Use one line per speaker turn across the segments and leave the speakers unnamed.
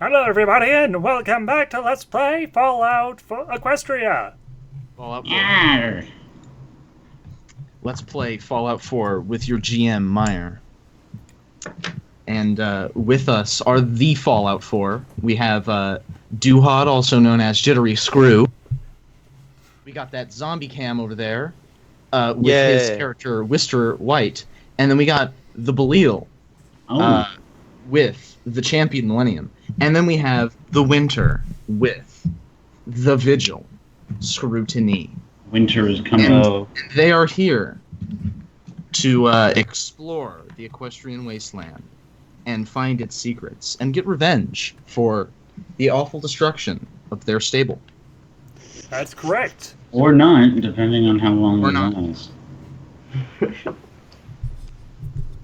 Hello, everybody, and welcome back to Let's Play Fallout for Equestria.
Fallout 4.
Yarr.
Let's play Fallout 4 with your GM, Meyer. And with us are the Fallout 4. We have Duhad, also known as Jittery Screw. We got that zombie cam over there with his character, Wister White. And then we got the Belial with the Champion Millennium. And then we have the Winter with the Vigil, Scrutiny.
Winter is coming.
And they are here to explore the Equestrian wasteland and find its secrets and get revenge for the awful destruction of their stable.
That's correct.
Or not, depending on how long
Or
we
not.
last.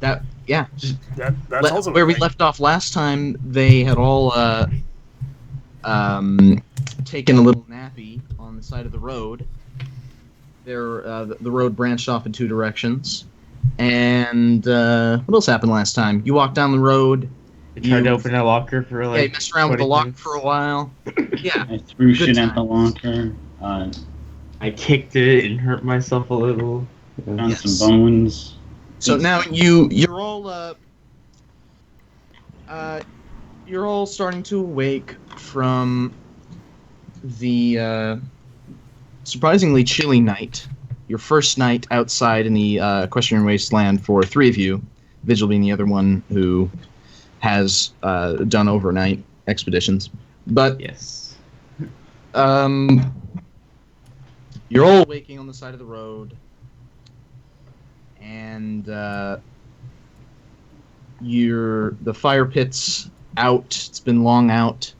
That's also
where we left off last time, they had all taken a little nappy on the side of the road. The road branched off in two directions. And what else happened last time? You walked down the road.
I tried to open a locker for like.
Yeah, you messed around with the
20
lock
minutes.
for a while. Yeah.
I threw
Good
shit at the
times.
locker,
I kicked it and hurt myself a little.
found
Yes.
some bones.
So now you're all starting to awake from the surprisingly chilly night. Your first night outside in the Equestrian Wasteland for three of you, Vigil being the other one who has done overnight expeditions. But
Yes.
you're all waking on the side of the road, and the fire pit's out. It's been long out.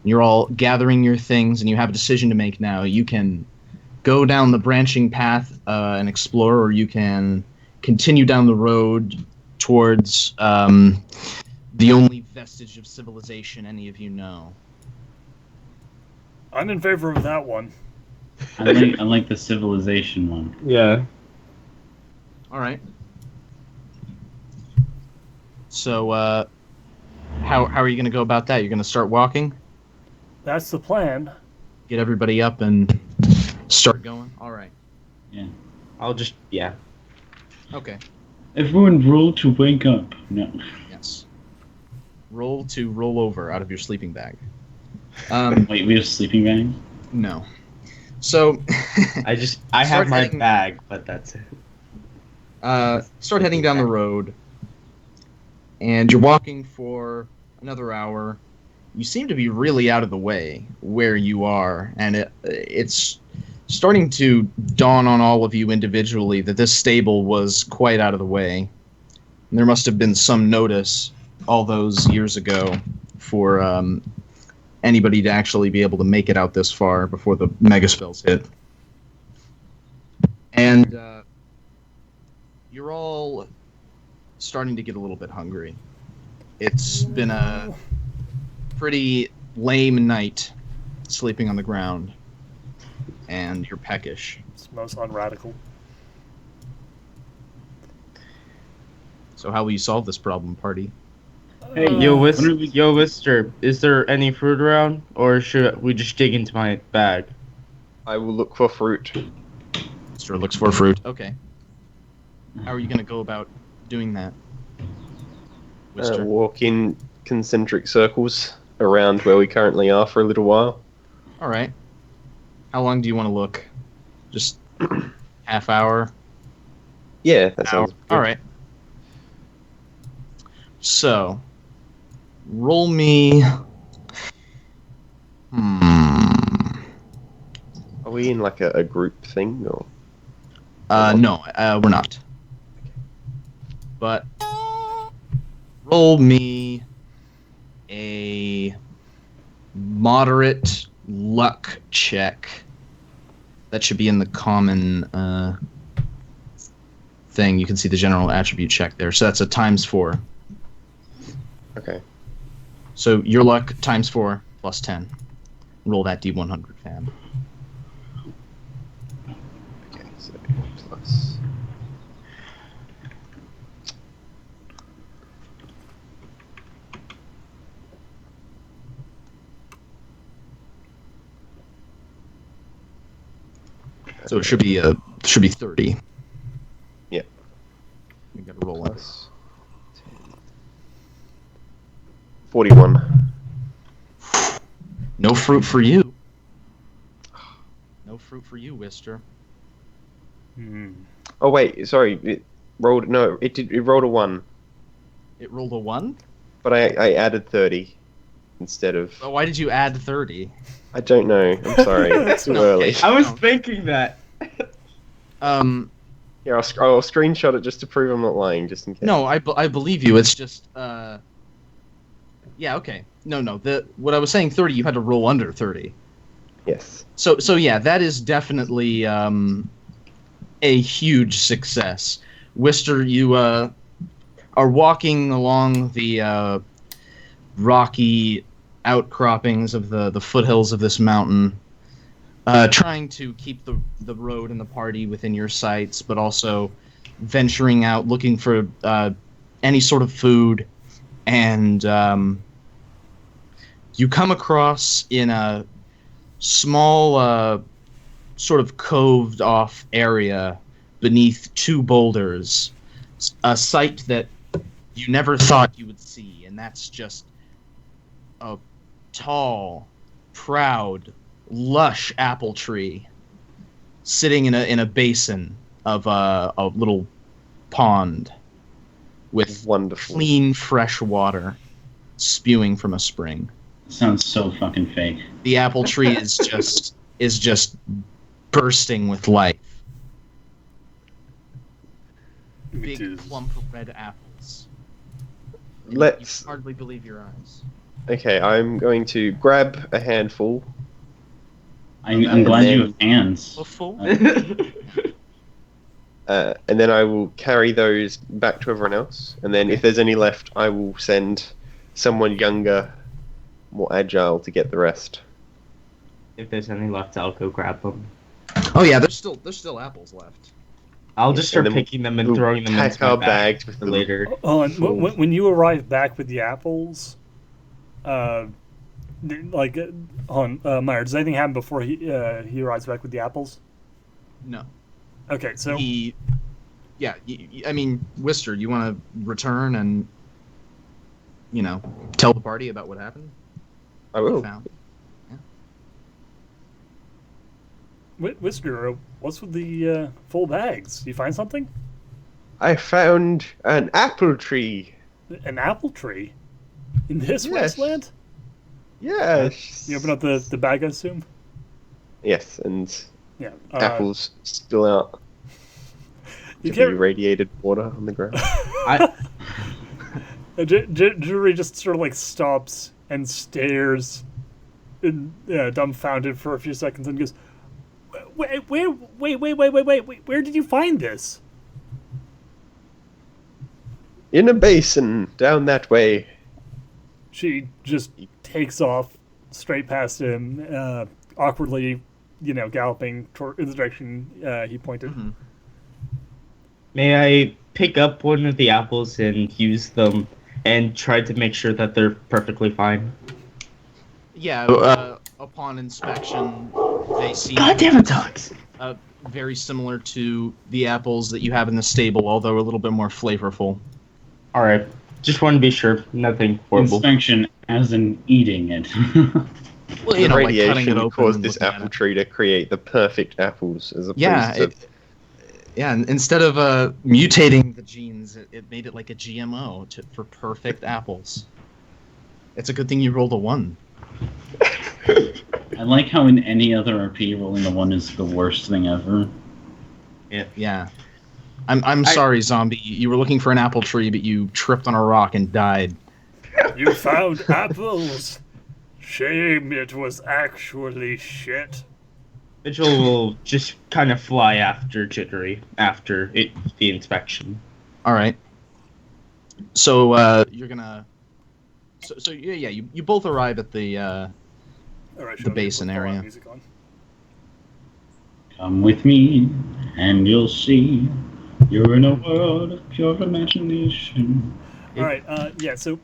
You're all gathering your things, and you have a decision to make now. You can go down the branching path and explore, or you can continue down the road towards the only vestige of civilization any of you know.
I'm in favor of that one.
I like the civilization one.
Yeah.
All right. So, how are you going to go about that? You're going to start walking?
That's the plan.
Get everybody up and start going? All right.
I'll just
Okay.
Everyone roll to wake up. No.
Yes. Roll to roll over out of your sleeping bag.
Wait, we have sleeping bags?
No. So,
I
Start
have my
heading-
bag, but that's it.
start heading down the road, and you're walking for another hour. You seem to be really out of the way where you are, and it's starting to dawn on all of you individually that this stable was quite out of the way. And there must have been some notice all those years ago for anybody to actually be able to make it out this far before the mega spells hit. And you're all starting to get a little bit hungry. It's been a pretty lame night sleeping on the ground, and you're peckish.
It's most unradical.
So how will you solve this problem, party?
Hey,
Yo,
when are we-
Wister, is there any fruit around, or should we just dig into my bag?
I will look for fruit.
Mr. looks for fruit. Okay. How are you going to go about doing that? Wister?
Walk in concentric circles around where we currently are for a little while.
All right. How long do you want to look? Just half hour?
Yeah, that sounds good.
All right. So, roll me.
Are we in like a group thing or?
No, we're not. But roll me a moderate luck check. That should be in the common thing. You can see the general attribute check there. So that's a ×4.
Okay.
So your luck ×4 plus 10. Roll that D100, fam.
Okay. So plus.
So it should be 30.
Yeah.
You gotta roll it.
Plus 41.
No fruit for you. No fruit for you, Wister.
Oh wait, sorry. It rolled It rolled a 1,
It rolled a 1?
but I added 30 instead of.
Oh, why did you add 30?
I don't know. I'm sorry. It's too early.
I was thinking that.
Yeah, I'll screenshot it just to prove I'm not lying, just in case.
No, I believe you. It's just yeah, okay. No. What I was saying 30, you had to roll under 30.
Yes.
So yeah, that is definitely a huge success. Wister, you are walking along the rocky outcroppings of the foothills of this mountain, trying to keep the road and the party within your sights, but also venturing out, looking for any sort of food, and you come across in a small sort of coved off area beneath 2 boulders, a sight that you never thought you would see, and that's just a tall, proud, lush apple tree sitting in a basin of a little pond with
Wonderful.
clean, fresh water spewing from a spring.
Sounds so fucking fake.
The apple tree is just bursting with life. Big plump red apples. You
Let's.
hardly believe your eyes.
Okay, I'm going to grab a handful.
I'm glad you have hands.
A full?
And then I will carry those back to everyone else. And then if there's any left, I will send someone younger, more agile to get the rest.
If there's any left, I'll go grab them.
Oh yeah, there's still apples left.
I'll just start
And then
picking them and
we'll
throwing them
pack
into my
our
bag
bags with
for
them.
later.
Oh, and when you arrive back with the apples, Myers, does anything happen before he arrives back with the apples?
No.
Okay, so
I mean, Wister, you want to return and tell the party about what happened?
I will.
Found.
Whisker, what's with the full bags? You find something?
I found an apple tree.
An apple tree? In this
Yes.
wasteland?
Yes.
You open up the bag, I assume?
Yes, and
Yeah.
apples still out.
You
To be
can't...
radiated water on the ground.
Jury just sort of stops and stares, dumbfounded for a few seconds, and goes, "Wait! Where did you find this?"
In a basin down that way.
She just takes off straight past him, awkwardly, galloping in the direction he pointed.
Mm-hmm.
May I pick up one of the apples and use them and try to make sure that they're perfectly fine?
Yeah. Upon inspection, they seem
Goddamn dogs!
very similar to the apples that you have in the stable, although a little bit more flavorful.
Alright, just want to be sure. Nothing horrible.
Inspection as in eating it.
Well,
The
cutting
radiation
it open
caused
and
this
looking at
apple
it.
tree to create the perfect apples as opposed
Yeah,
to...
and instead of mutating the genes, it made it like a GMO for perfect apples. It's a good thing you rolled a 1.
I like how in any other RP, rolling a 1 is the worst thing ever.
Yeah. I'm sorry, zombie. You were looking for an apple tree, but you tripped on a rock and died.
You found apples. Shame it was actually shit.
Vigil will just kind of fly after Jittery after the inspection.
All right. So you're gonna. So yeah. You both arrive at the
All right,
the
Sean,
basin
put the
area.
music on.
Come with me, and you'll see. You're in a world of pure imagination.
All right, yeah. So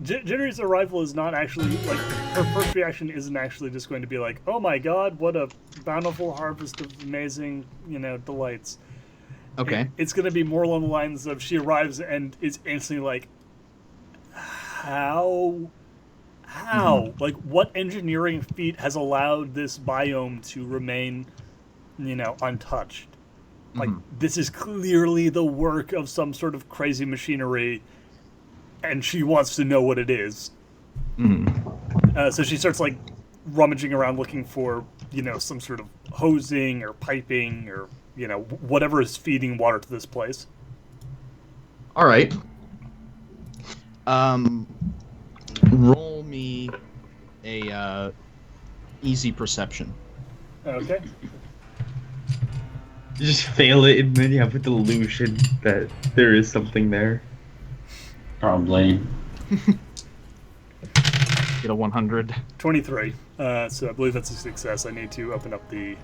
Jittery's arrival is not actually like her first reaction isn't actually just going to be like, "Oh my God, what a bountiful harvest of amazing, delights."
Okay.
It's going to be more along the lines of she arrives and is instantly like, "How? Like, what engineering feat has allowed this biome to remain, untouched? Like, this is clearly the work of some sort of crazy machinery." And she wants to know what it is. So she starts like rummaging around looking for some sort of hosing or piping or whatever is feeding water to this place.
All right. Roll me a easy perception.
Okay.
Just fail it and then you have a delusion that there is something there.
Probably.
Get a 100.
23. So I believe that's a success. I need to open up the.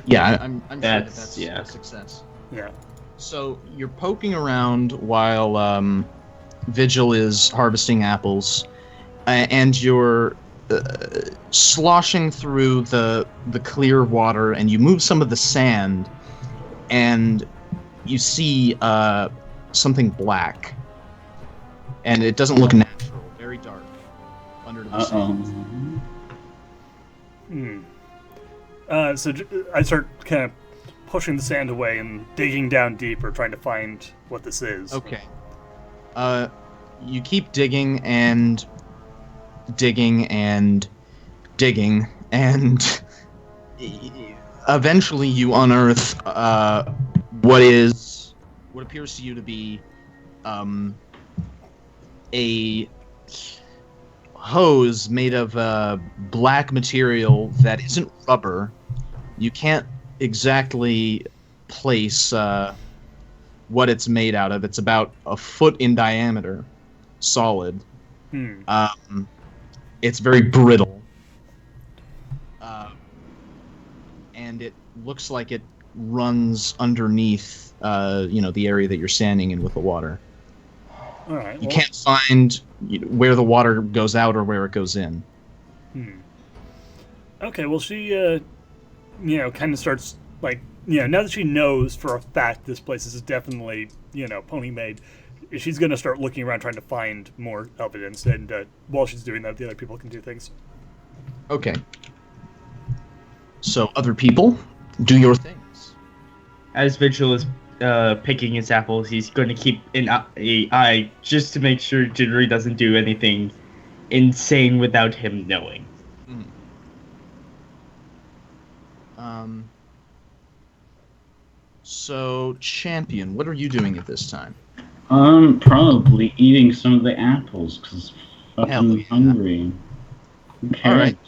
Yeah, I'm sure
That's-
that's
yeah.
a success.
Yeah.
So you're poking around while Vigil is harvesting apples, and you're sloshing through the clear water, and you move some of the sand, and you see something black, and it doesn't look natural, very dark under the sand.
So I start kind of pushing the sand away and digging down deeper, trying to find what this is.
Okay. You keep digging and digging and digging, and eventually you unearth what appears to you to be a hose made of black material that isn't rubber. You can't exactly place what it's made out of. It's about a foot in diameter, solid. It's very brittle, and it looks like it runs underneath, the area that you're standing in with the water.
All right.
You can't find where the water goes out or where it goes in.
Okay. Well, she, kind of starts like, now that she knows for a fact this place is definitely, pony made, she's going to start looking around trying to find more evidence. And while she's doing that, the other people can do things.
Okay. So, other people, do your things.
As Vigil is picking his apples, he's going to keep an eye just to make sure Jittery doesn't do anything insane without him knowing.
So, Champion, what are you doing at this time?
Probably eating some of the apples because
Hell
fucking
yeah.
hungry. Okay.
All right.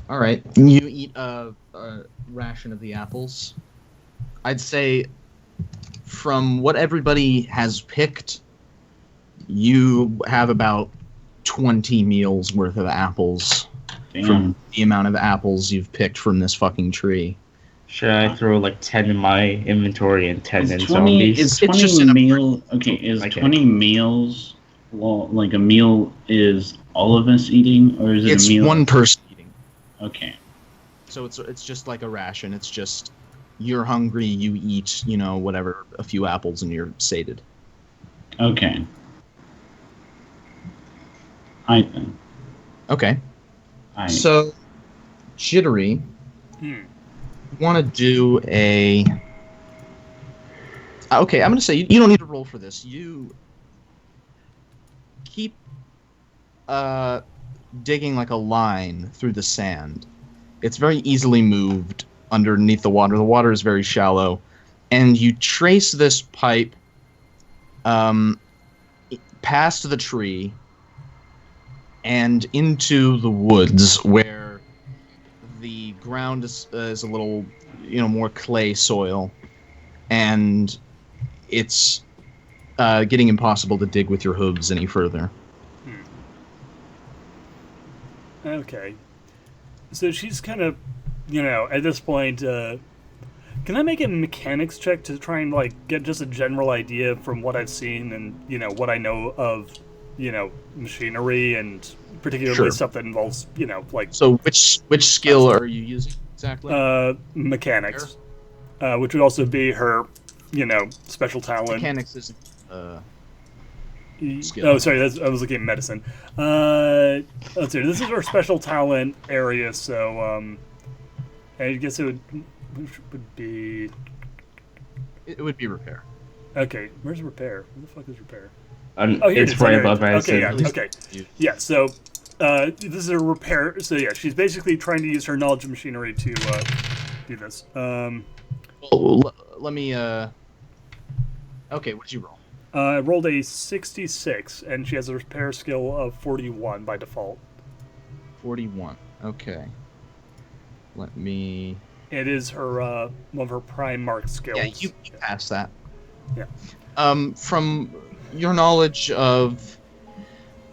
All right. You eat a ration of the apples. I'd say, from what everybody has picked, you have about 20 meals worth of apples
Damn.
from the amount of apples you've picked from this fucking tree.
Should I throw like 10 in my inventory and 10 in
Is 20,
zombies?
is
It's
20
just in a
meal? Okay, is
Okay.
20 meals? Well, like a meal is all of us eating, or is it
It's
a meal?
one person eating.
Okay.
So it's just like a ration. It's just you're hungry, you eat, whatever, a few apples, and you're sated.
Okay. I think.
Okay. So, Jittery, want to do a... Okay, I'm going to say you don't need to roll for this. You keep digging like a line through the sand. It's very easily moved underneath the water. The water is very shallow. And you trace this pipe past the tree and into the woods where the ground is a little, more clay soil. And it's getting impossible to dig with your hooves any further.
Okay. So she's kind of, at this point, can I make a mechanics check to try and, get just a general idea from what I've seen and, what I know of, machinery and particularly
Sure.
stuff that involves, like
So which skill are you using exactly?
mechanics, which would also be her, special talent.
Mechanics isn't. Skill.
Oh, sorry, I was looking at medicine. Let's see. This is our special talent area, so I guess it would be.
It would be repair.
Okay, where's repair? Where the fuck is repair?
Oh,
Here it
it's
is,
right
under-
above
Okay,
medicine.
yeah, okay, yeah. So this is a repair. So yeah, she's basically trying to use her knowledge of machinery to do this.
Let me. Okay, what did you roll?
I rolled a 66, and she has a repair skill of 41 by default.
41. Okay. Let me.
It is her one of her prime mark skills.
Yeah, you passed that.
Yeah.
From your knowledge of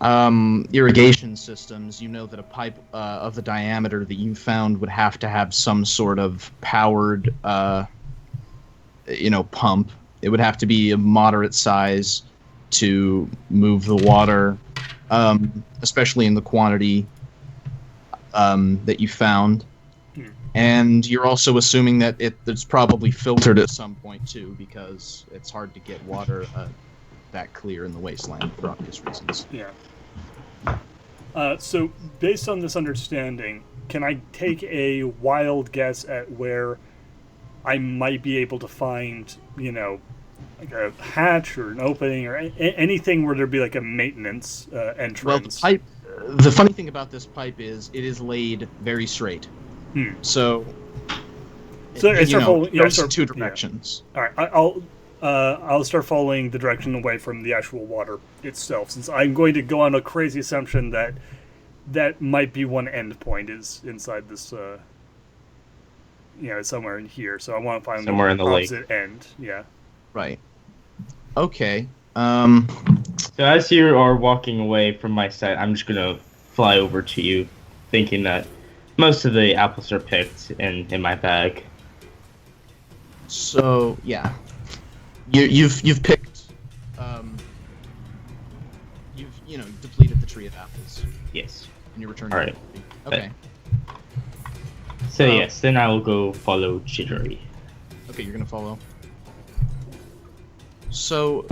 irrigation systems, you know that a pipe of the diameter that you found would have to have some sort of powered, pump. It would have to be a moderate size to move the water, especially in the quantity that you found. And you're also assuming that it's probably filtered at some point too, because it's hard to get water that clear in the wasteland for obvious reasons.
Yeah. So, based on this understanding, can I take a wild guess at where I might be able to find, like a hatch or an opening or anything where there'd be like a maintenance entrance?
Well, the pipe. The funny thing about this pipe is it is laid very straight. So
it's
goes in two directions.
Yeah. All right, I'll start following the direction away from the actual water itself, since I'm going to go on a crazy assumption that might be one end point is inside this, somewhere in here. So I want to find
Somewhere in the
opposite end. Yeah.
Right. Okay.
So as you are walking away from my side, I'm just gonna fly over to you, thinking that most of the apples are picked and in my bag.
So yeah, you've picked, you've depleted the tree of apples,
Yes.
and you're returning.
All right.
Okay.
So yes, then I will go follow Jittery.
Okay, you're gonna follow. So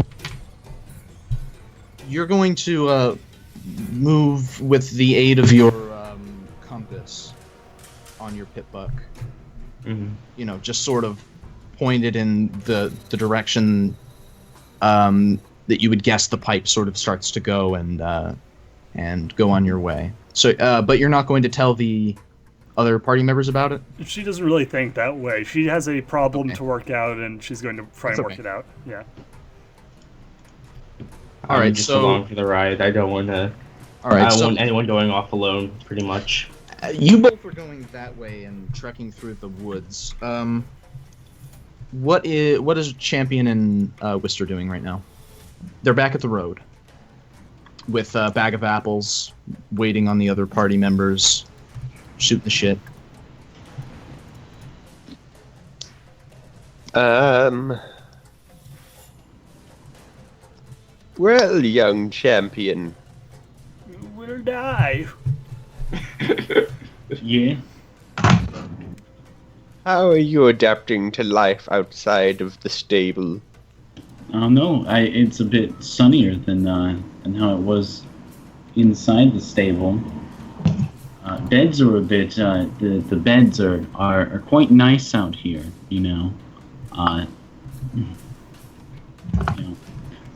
you're going to move with the aid of your compass on your pit buck.
Mm-hmm.
Just sort of pointed in the direction that you would guess the pipe sort of starts to go, and go on your way. So, but you're not going to tell the other party members about it?
She doesn't really think that way. She has a problem
Okay.
to work out, and she's going to try and
That's
work
okay.
it out. Yeah.
All right,
I'm just
so
along for the ride. I don't want to.
all right,
I don't
so
want anyone going off alone. Pretty much.
you both are going that way and trekking through the woods. What is Champion and Wister doing right now? They're back at the road with a bag of apples, waiting on the other party members, shooting the shit.
Well, young champion,
Will die.
Yeah.
how are you adapting to life outside of the stable?
I don't know. It's a bit sunnier than how it was inside the stable. Beds are a bit. The beds are quite nice out here.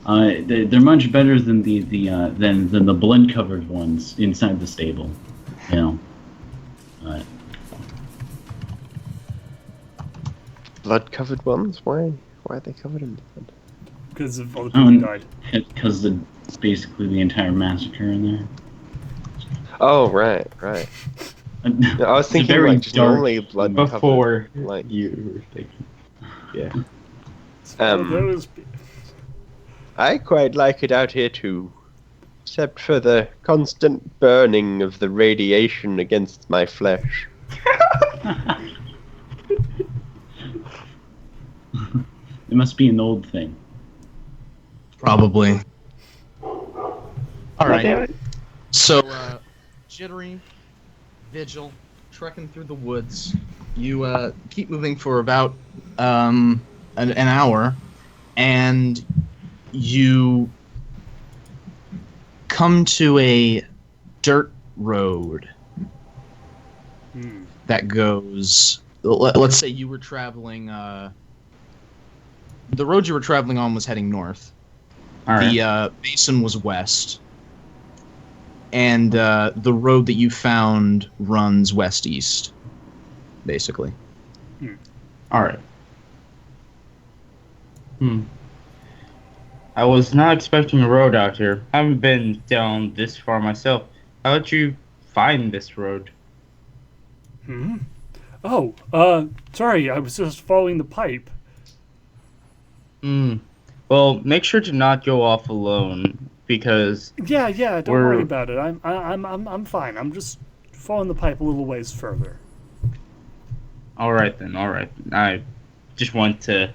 They're much better than the blood covered ones inside the stable.
Blood-covered ones? Why are they covered in blood?
Because of all the people who died.
Because basically the entire massacre in there.
Oh, right. No, I was
It's
thinking
very
like just
dark
normally blood
Before
like
you were thinking. Yeah.
Those
I quite like it out here too, except for the constant burning of the radiation against my flesh.
It must be an old thing.
Probably. All right.
Damn it.
So, Jittery, Vigil, trekking through the woods. You keep moving for about an hour, and you come to a dirt road that goes. Let's say you were traveling. The road you were traveling on was heading north.
All right.
The basin was west. And the road that you found runs west-east, basically.
All right. I was not expecting a road out here. I haven't been down this far myself. How did you find this road?
Oh, sorry, I was just following the pipe.
Well, make sure to not go off alone because
Yeah, don't worry about it. I'm fine. I'm just following the pipe a little ways further.
all right then. I just want to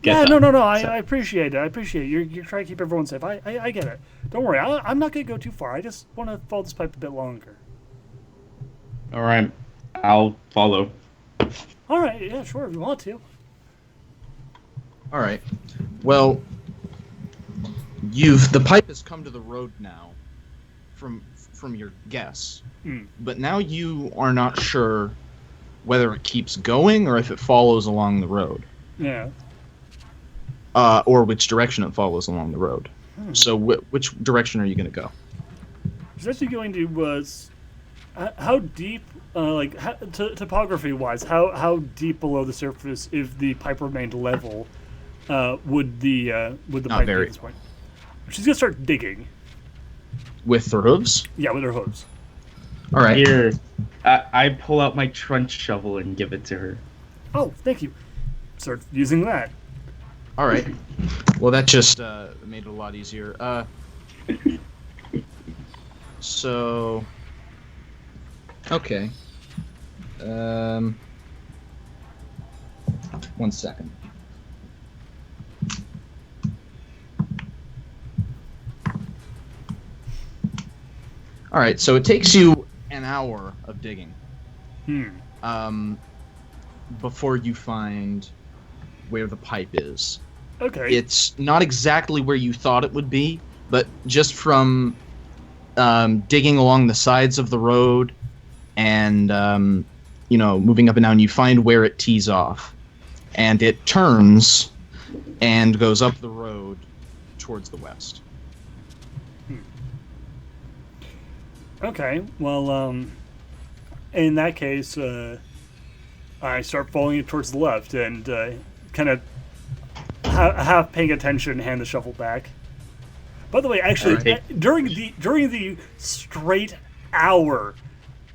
get
Yeah,
that.
no. I appreciate it. I appreciate it. You're trying to keep everyone safe. I get it. Don't worry. I'm not gonna go too far. I just want to follow this pipe a bit longer.
All right, I'll follow.
All right. Yeah, sure. If you want to.
All right. Well, the pipe has come to the road now, from your guess. But now you are not sure whether it keeps going or if it follows along the road.
Yeah.
Or which direction it follows along the road. So which direction are you going to go?
It's actually going to how deep, topography-wise, how deep below the surface, if the pipe remained level, would the pipe be at this point? She's gonna start digging.
With her hooves?
Yeah, with her hooves.
All right.
Here, I pull out my trench shovel and give it to her.
Oh, thank you. Start using that.
All right. Well, that just made it a lot easier. So, okay. 1 second. All right. So it takes you an hour of digging. Before you find where the pipe is.
Okay.
It's not exactly where you thought it would be, but just from digging along the sides of the road and moving up and down, you find where it tees off, and it turns and goes up the road towards the west.
Okay. Well, in that case, I start following it towards the left and kind of half paying attention, hand the shovel back. By the way, actually, during the straight hour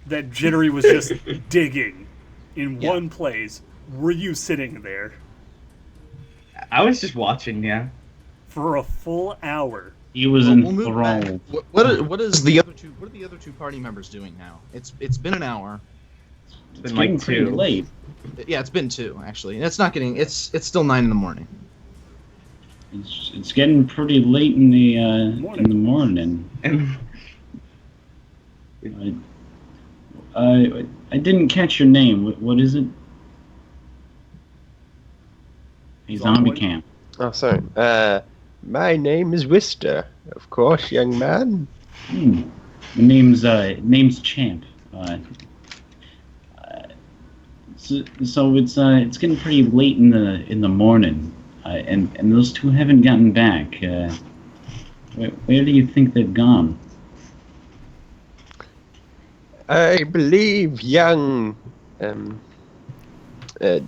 that Jittery was just digging in one place, were you sitting there
I was just watching, yeah.
for a full hour?
He was enthralled.
What are the other two party members doing now? It's been an hour.
It's been
Getting
like
pretty
2.
late.
Yeah, it's been 2 actually. It's not getting. It's still 9 in the morning.
It's getting pretty late in the morning. I didn't catch your name. What is it? A zombie camp.
Oh, sorry. My name is Wister, of course, young man.
The name's Champ. So it's getting pretty late in the morning, and those two haven't gotten back. Where do you think they've gone?
I believe young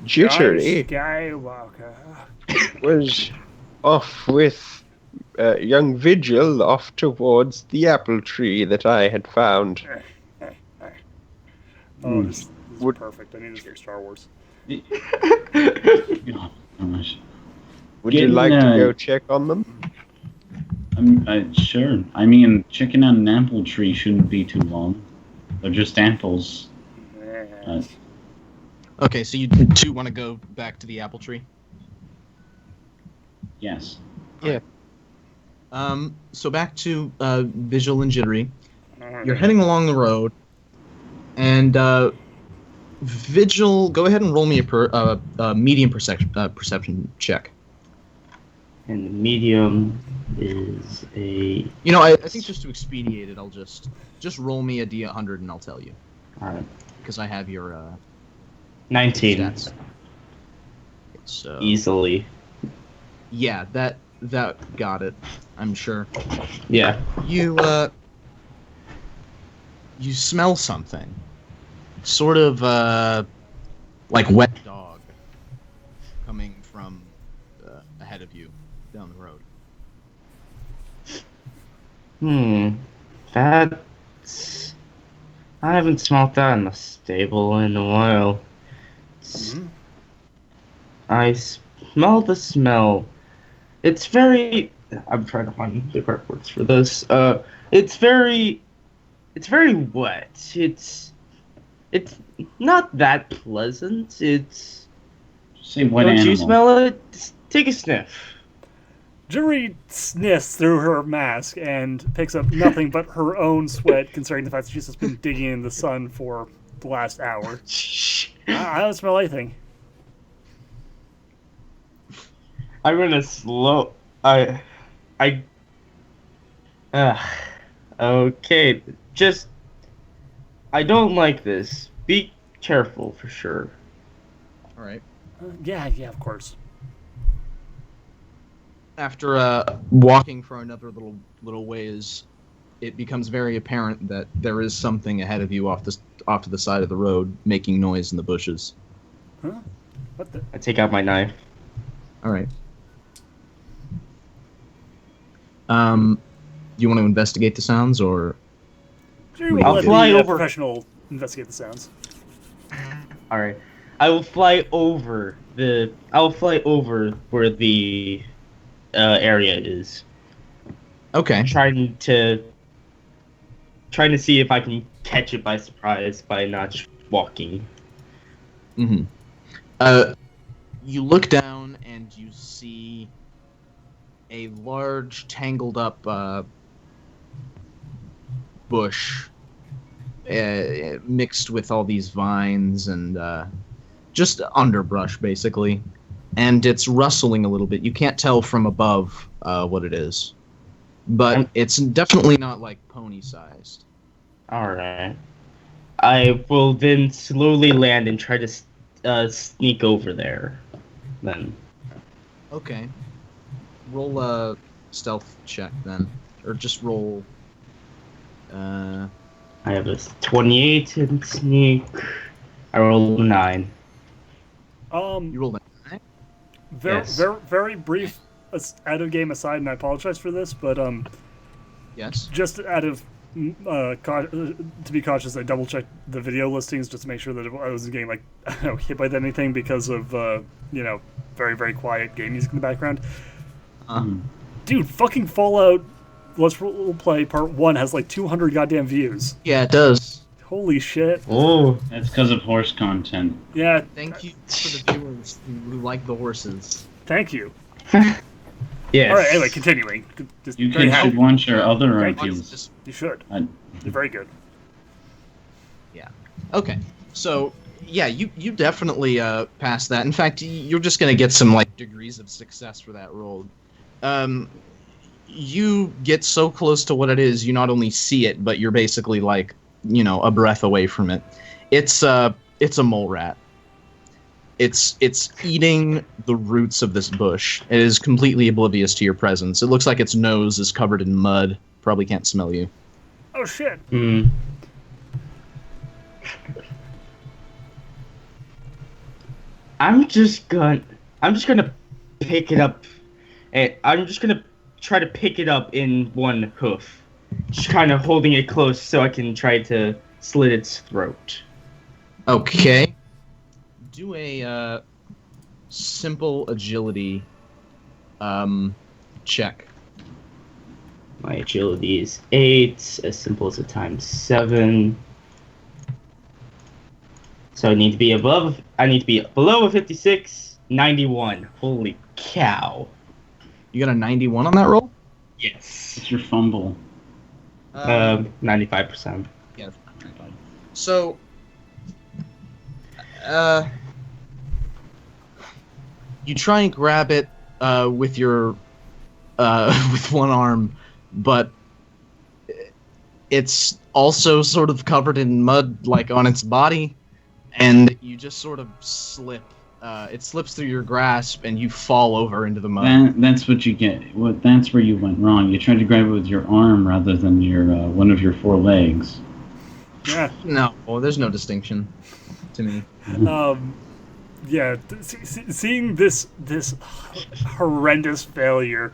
Jittery
Skywalker.
was off with young Vigil off towards the apple tree that I had found.
Oh, this is
Would-
perfect. I need this for Star Wars.
Oh, gosh.
Would you
Getting,
like to go check on them?
Sure. I mean, checking out an apple tree shouldn't be too long. They're just apples.
Okay, so you two want to go back to the apple tree?
Yes.
Yeah.
So back to visual and jittery. You're heading along the road, and Vigil, go ahead and roll me a medium perception check.
And the medium is a.
You know, I think just to expedite it, I'll just roll me a d100 and I'll tell you.
Alright.
Because I have your
19.
stats. So
Easily.
yeah, that got it. I'm sure.
Yeah.
You smell something, sort of like wet dog, coming from ahead of you down the road.
That's. I haven't smelt that in the stable in a while. I smell the smell. It's very. I'm trying to find the correct words for this. It's very wet. It's not that pleasant. It's.
Say what
Don't
animal?
you smell it? Just take a sniff.
Juri sniffs through her mask and picks up nothing but her own sweat, considering the fact that she's just been digging in the sun for the last hour. I don't smell anything.
I'm gonna slow. Okay. Just. I don't like this. Be careful for sure.
All right.
Yeah, of course.
After walking for another little ways, it becomes very apparent that there is something ahead of you off to the side of the road, making noise in the bushes.
Huh? What the?
I take out my knife.
All right. Do you want to investigate the sounds, or?
Juri will
I'll
let
fly
the
over.
professional investigate the sounds.
All right. I will fly over where the area is.
Okay.
Trying to see if I can catch it by surprise by not just walking.
Mm-hmm. You look down and you see a large, tangled up bush mixed with all these vines and just underbrush, basically. And it's rustling a little bit. You can't tell from above what it is. But it's definitely not, like, pony-sized.
Alright. I will then slowly land and try to sneak over there. Then.
Okay. Roll a stealth check, then. Or just roll...
I have a 28 in sneak. I rolled a 9.
You rolled a 9?
Very brief out of game aside, and I apologize for this, but
Yes.
just out of to be cautious, I double checked the video listings just to make sure that I wasn't getting like hit by anything because of very very quiet game music in the background. Dude, fucking Fallout Let's Play Part 1 has like 200 goddamn views.
Yeah, it does.
Holy shit.
Oh.
That's because of horse content.
Yeah.
Thank you for the viewers who like the horses.
Thank you.
Yes.
Alright, anyway, continuing. Just
You
very
kids
happy.
should watch our other
Thank you.
reviews.
You should.
I-
They're very good.
Okay, so yeah, you definitely passed that. In fact, you're just gonna get some like degrees of success for that roll. You get so close to what it is, you not only see it, but you're basically like a breath away from it. It's a mole rat. It's eating the roots of this bush. It is completely oblivious to your presence. It looks like its nose is covered in mud. Probably can't smell you.
Oh shit.
Hmm. I'm just gonna pick it up, and I'm just gonna try to pick it up in one hoof, just kind of holding it close so I can try to slit its throat.
Okay. Do a simple agility check.
My agility is 8, as simple as a times 7. So I need to be below a 56, 91. Holy cow.
You got a 91 on that roll?
Yes.
What's your fumble?
95%.
Yeah. So, you try and grab it with your with one arm, but it's also sort of covered in mud, like on its body, and you just sort of slip. It slips through your grasp, and you fall over into the mud.
That's what you get. That's where you went wrong. You tried to grab it with your arm rather than your one of your 4 legs.
Yeah.
No, there's no distinction to me.
Yeah. Seeing this horrendous failure,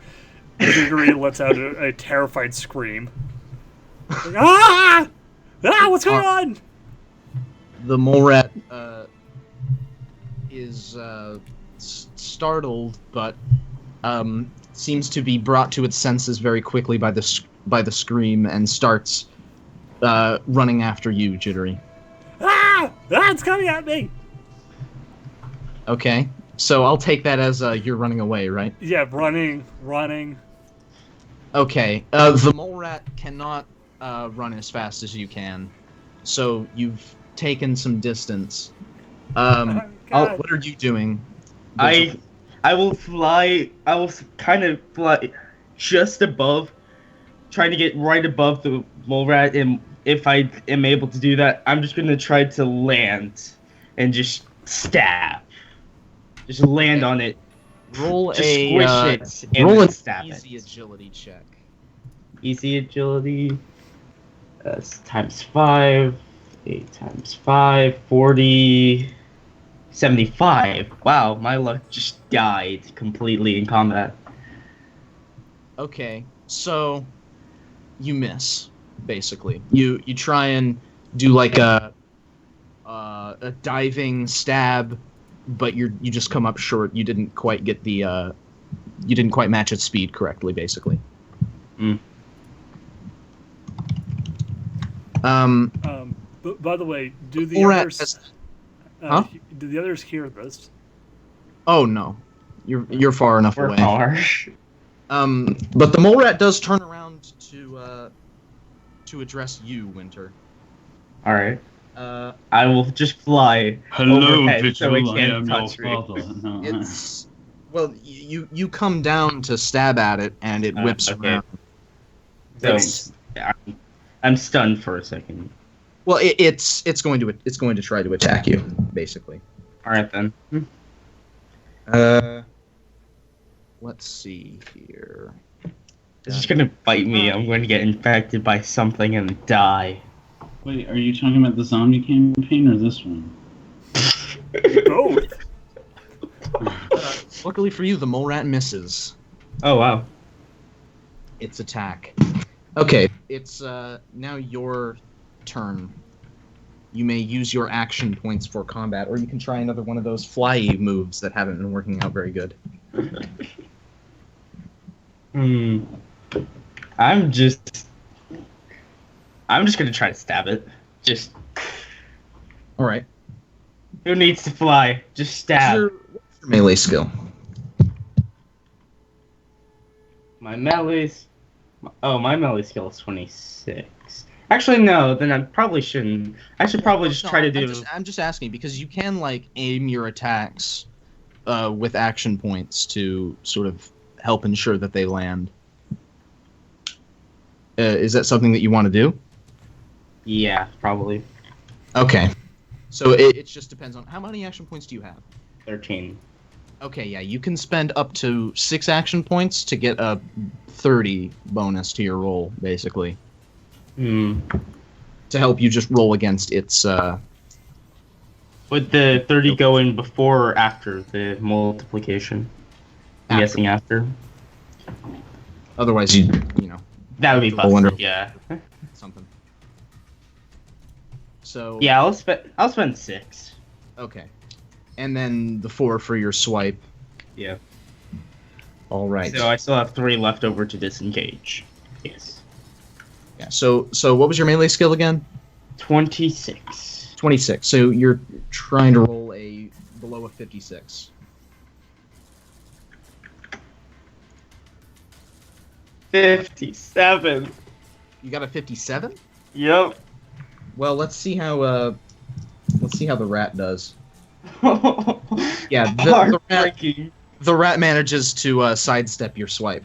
Jiggery lets out a terrified scream. Like, ah! Ah! What's going on?
The mole rat is startled, but seems to be brought to its senses very quickly by the scream and starts running after you, Jittery.
Ah! Ah! It's coming at me.
Okay, so I'll take that as you're running away, right?
Yeah, running.
Okay, the mole rat cannot run as fast as you can, so you've taken some distance.
God.
What are you doing?
I will fly. I will kind of fly just above, trying to get right above the mole rat. And if I am able to do that, I'm just gonna try to land and just stab. Just land on it.
Roll
Just
a
squish it and
roll
then
an
stab
easy
it.
agility check.
Easy agility. Times 5. 8 times 5. 40. 75. Wow, my luck just died completely in combat.
Okay, so you miss basically. You try and do like a diving stab, but you just come up short. You didn't quite get the you didn't quite match its speed correctly, basically.
Mm.
But by the way, do the
Mole rat
others?
has- Huh?
Do the others hear this?
Oh no, you're far enough
We're
away.
far.
But the mole rat does turn around to address you, Winter.
All right. I will just fly overhead so it can't touch me.
No.
It's well, you come down to stab at it, and it whips
Okay.
around.
So
It's-
I'm stunned for a second.
Well, it's going to try to attack you, basically.
All right then.
Let's see here.
It's just gonna bite me. I'm going to get infected by something and die.
Wait, are you talking about the zombie campaign or this one?
Both.
Luckily for you, the mole rat misses
Oh wow.
its attack. Okay, it's now your turn. You may use your action points for combat, or you can try another one of those fly moves that haven't been working out very good.
I'm just gonna try to stab it. Just
All right.
who needs to fly? Just
What's
stab.
your melee skill?
My melee skill is 26. Actually, no. Then I probably shouldn't. I should probably just
No,
try to do.
I'm just asking because you can like aim your attacks with action points to sort of help ensure that they land. Is that something that you want to do?
Yeah, probably
Okay. So it just depends on how many action points do you have?
13.
Okay, yeah, you can spend up to 6 action points to get a 30 bonus to your roll, basically,
Hmm.
to help you just roll against its.
Would the 30 go in before or after the multiplication? I'm
After.
guessing after.
Otherwise, you know
That would be
I wonder-
busted. Yeah.
something. So
Yeah, I'll spend 6.
Okay, and then the 4 for your swipe.
Yeah.
All right.
So I still have 3 left over to disengage. Yes.
Yeah. So what was your melee skill again?
26.
26. So you're trying to roll a below a 56.
57.
You got a 57?
Yep.
Well, let's see how the rat does. Yeah,
Heartbreaking.
the rat manages to sidestep your swipe.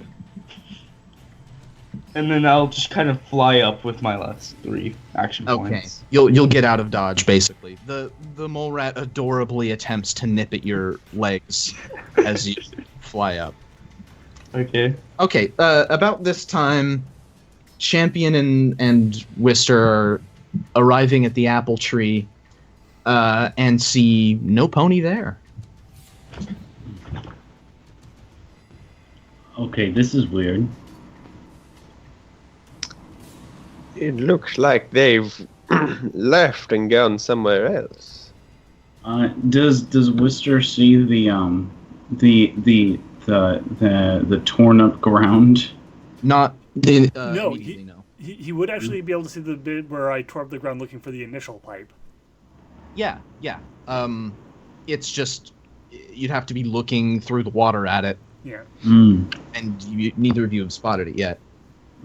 And then I'll just kind of fly up with my last 3 action
Okay,
points.
you'll get out of dodge basically. The mole rat adorably attempts to nip at your legs as you fly up.
Okay.
Okay, about this time, Champion and Wister are arriving at the apple tree, and see no pony there.
Okay, this is weird.
It looks like they've left and gone somewhere else.
Does Wister see the torn up ground?
Not
No,
immediately, no.
He would actually be able to see the bit where I tore up the ground looking for the initial pipe.
Yeah. It's just you'd have to be looking through the water at it,
Yeah.
and neither of you have spotted it yet.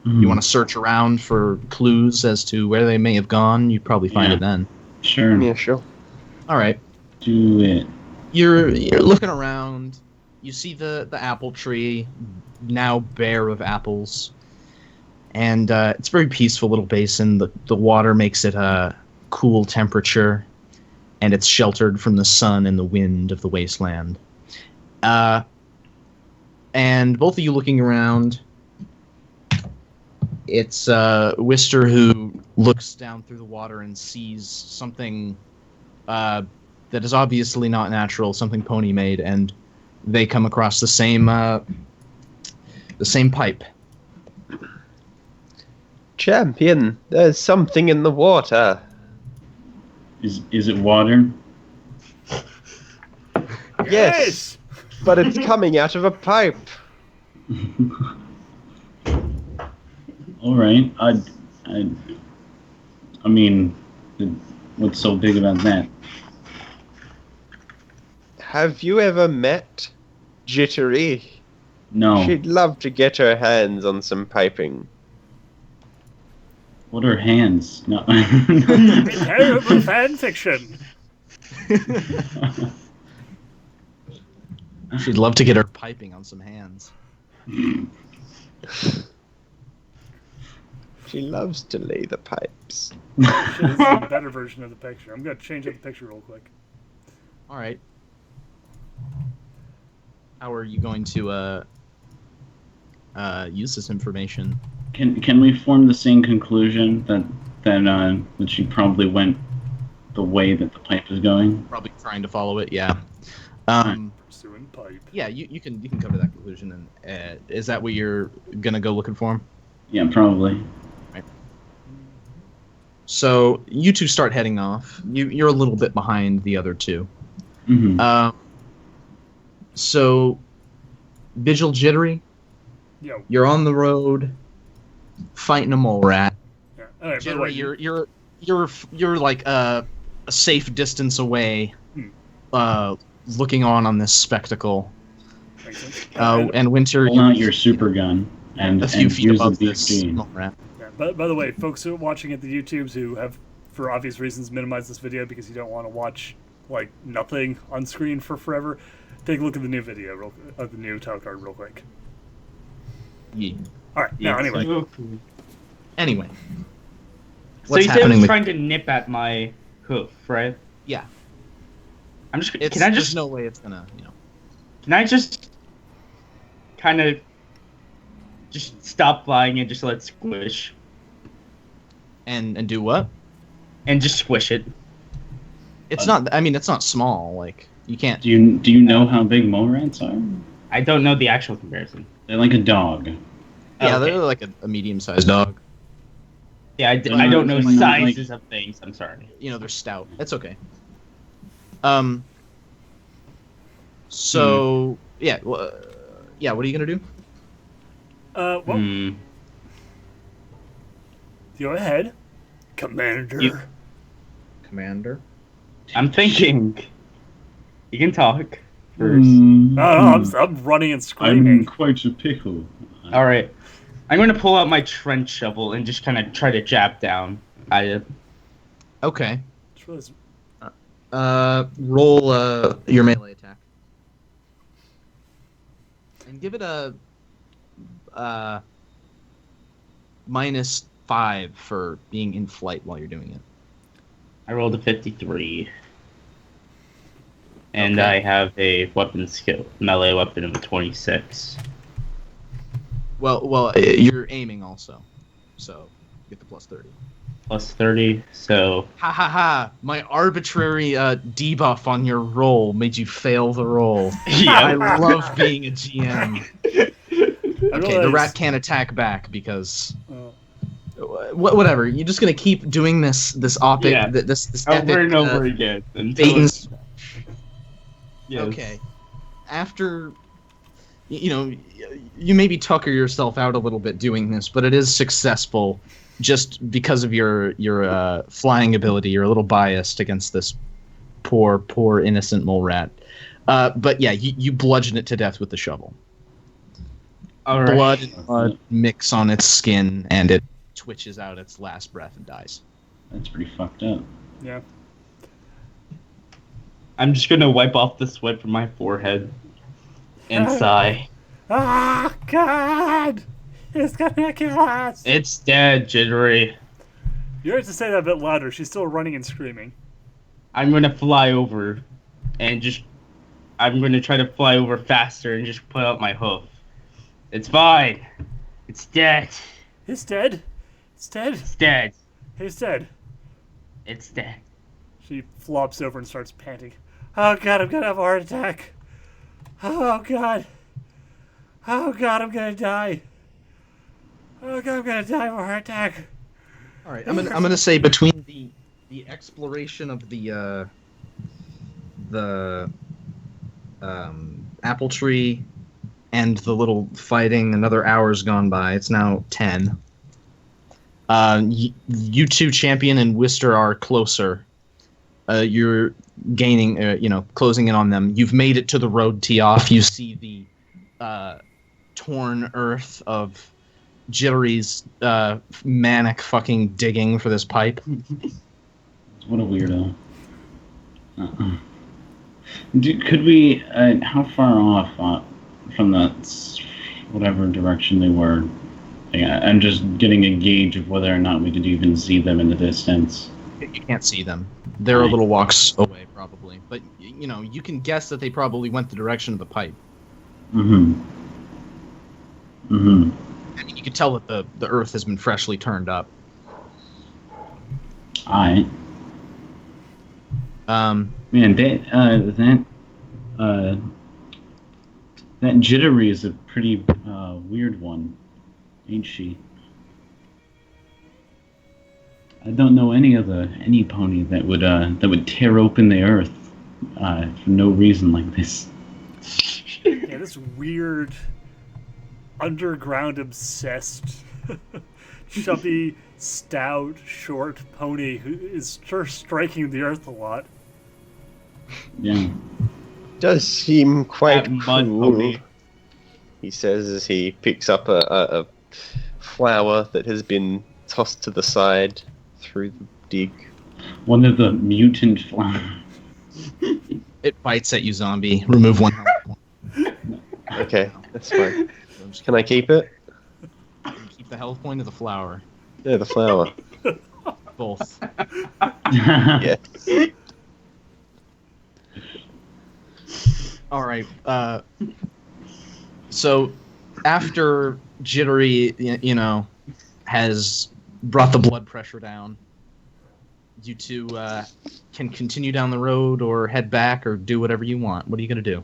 You want to search around for clues as to where they may have gone, you'd probably find it then.
Sure.
Yeah, sure.
All right.
Do it.
You're looking around. You see the apple tree, now bare of apples. And it's a very peaceful little basin. The water makes it a cool temperature, and it's sheltered from the sun and the wind of the wasteland. And both of you looking around, it's Wister who looks down through the water and sees something that is obviously not natural, something pony made, and they come across the same pipe.
Champion, there's something in the water.
Is it water?
Yes, but it's coming out of a pipe.
All right. I mean, what's so big about that?
Have you ever met Jittery?
No.
She'd love to get her hands on some piping.
What are hands? No.
Terrible fan fiction.
She'd love to get her piping on some hands.
She loves to lay the pipes.
Shit, this is a better version of the picture. I'm gonna change up the picture real quick.
All right. How are you going to use this information?
Can we form the same conclusion that she probably went the way that the pipe is going?
Probably trying to follow it. Yeah.
Pursuing pipe.
Yeah. You can cover that conclusion. And is that what you're gonna go looking for?
Yeah, probably.
Right. So you two start heading off. You're a little bit behind the other two.
Mm-hmm.
So, Vigil Jittery,
Yo.
you're on the road, fighting a mole rat.
Yeah. All right,
Jittery, you're like a safe distance away, looking on this spectacle. And Winter,
pull out your super gun and
a few feet
use
above
the
this
BFG.
mole rat.
Yeah, by the way, folks who are watching at the YouTubes who have, for obvious reasons, minimized this video because you don't want to watch like nothing on screen for forever, take a look at the new video, the new title card, real quick.
Yeah.
All right. Now,
Anyway.
So you said it was trying to nip at my hoof, right?
Yeah.
I'm just.
There's no way it's gonna,
Can I just kind of just stop flying and just let it squish
And do what?
and just squish it?
It's not. I mean, it's not small. Like you can't.
Do you know how big mole rats are?
I don't know the actual comparison.
They're like a dog.
Yeah,
Okay.
they're like a medium-sized dog.
Yeah, I
They're
don't know
not
sizes of things. I'm sorry.
They're stout. It's okay. So yeah, what are you gonna do?
Well, go ahead, Commander.
Commander.
I'm thinking. You can talk first.
I'm running and screaming.
I'm quite a pickle.
All right. I'm gonna pull out my trench shovel and just kind of try to jab down at it.
Okay.
It's really
Roll your melee attack. And give it a -5 for being in flight while you're doing it.
I rolled a 53. And
Okay.
I have a weapon skill, melee weapon of a 26.
Well, you're aiming also, so get the +30.
Plus 30, so...
Ha ha ha! My arbitrary debuff on your roll made you fail the roll. I love being a GM. Okay, the rat can't attack back because... whatever, you're just gonna keep doing this this epic...
Over and over again.
Bait and switch.
Yes.
Okay. After... You know, you maybe tucker yourself out a little bit doing this, but it is successful just because of your flying ability. You're a little biased against this poor innocent mole rat. But yeah, you bludgeon it to death with the shovel.
All right.
Blood and mud mix on its skin, and it twitches out its last breath and dies.
That's pretty fucked up.
Yeah.
I'm just gonna wipe off the sweat from my forehead and sigh.
Ah, God! It's gonna kill us!
It's dead, Jittery.
You have to say that a bit louder. She's still running and screaming.
I'm gonna fly over and I'm gonna try to fly over faster and just put out my hoof. It's fine. It's dead.
It's dead. It's dead.
It's dead.
It's dead.
It's dead.
She flops over and starts panting. Oh, God, I'm gonna have a heart attack. Oh, God. Oh, God, I'm gonna die. Oh, God, I'm gonna die of a heart attack.
All right, I'm gonna say between the exploration of the apple tree and the little fighting, another hour's gone by. It's now 10. You two, Champion and Wister, are closer. You're gaining, closing in on them. You've made it to the road tee off. You see the torn earth of Jittery's manic fucking digging for this pipe.
What a weirdo. Could we, how far off from that, whatever direction they were? I'm just getting a gauge of whether or not we could even see them in the distance.
You can't see them. They're a little walks away, probably. But, you can guess that they probably went the direction of the pipe.
Mm-hmm. Mm-hmm.
I mean, you can tell that the earth has been freshly turned up.
Alright. Man, that Jittery is a pretty weird one, ain't she? I don't know any pony that would tear open the earth for no reason like this.
Yeah, this weird, underground obsessed, chubby, stout, short pony who is sure striking the earth a lot.
Yeah.
Does seem quite
That mud
cool,
pony.
he says as he picks up a flower that has been tossed to the side through the dig.
One of the mutant flowers.
It bites at you, zombie. Remove one health point.
Okay, that's fine. Can I keep it?
Keep the health point of the flower.
Yeah, the flower.
Both.
Yeah.
All right. So after Jittery, has brought the blood pressure down, you two can continue down the road or head back or do whatever you want. What are you gonna do?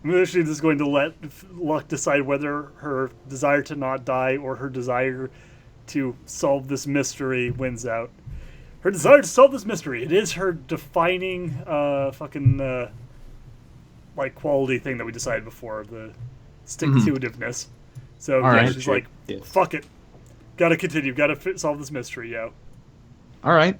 I'm actually just going to let Luck decide whether her desire to not die or her desire to solve this mystery wins out. Her desire to solve this mystery. It is her defining quality thing that we decided before, the stick-to-itiveness. So
All right.
she's like,
Yes.
fuck it. Gotta continue. Gotta solve this mystery, yo.
All right.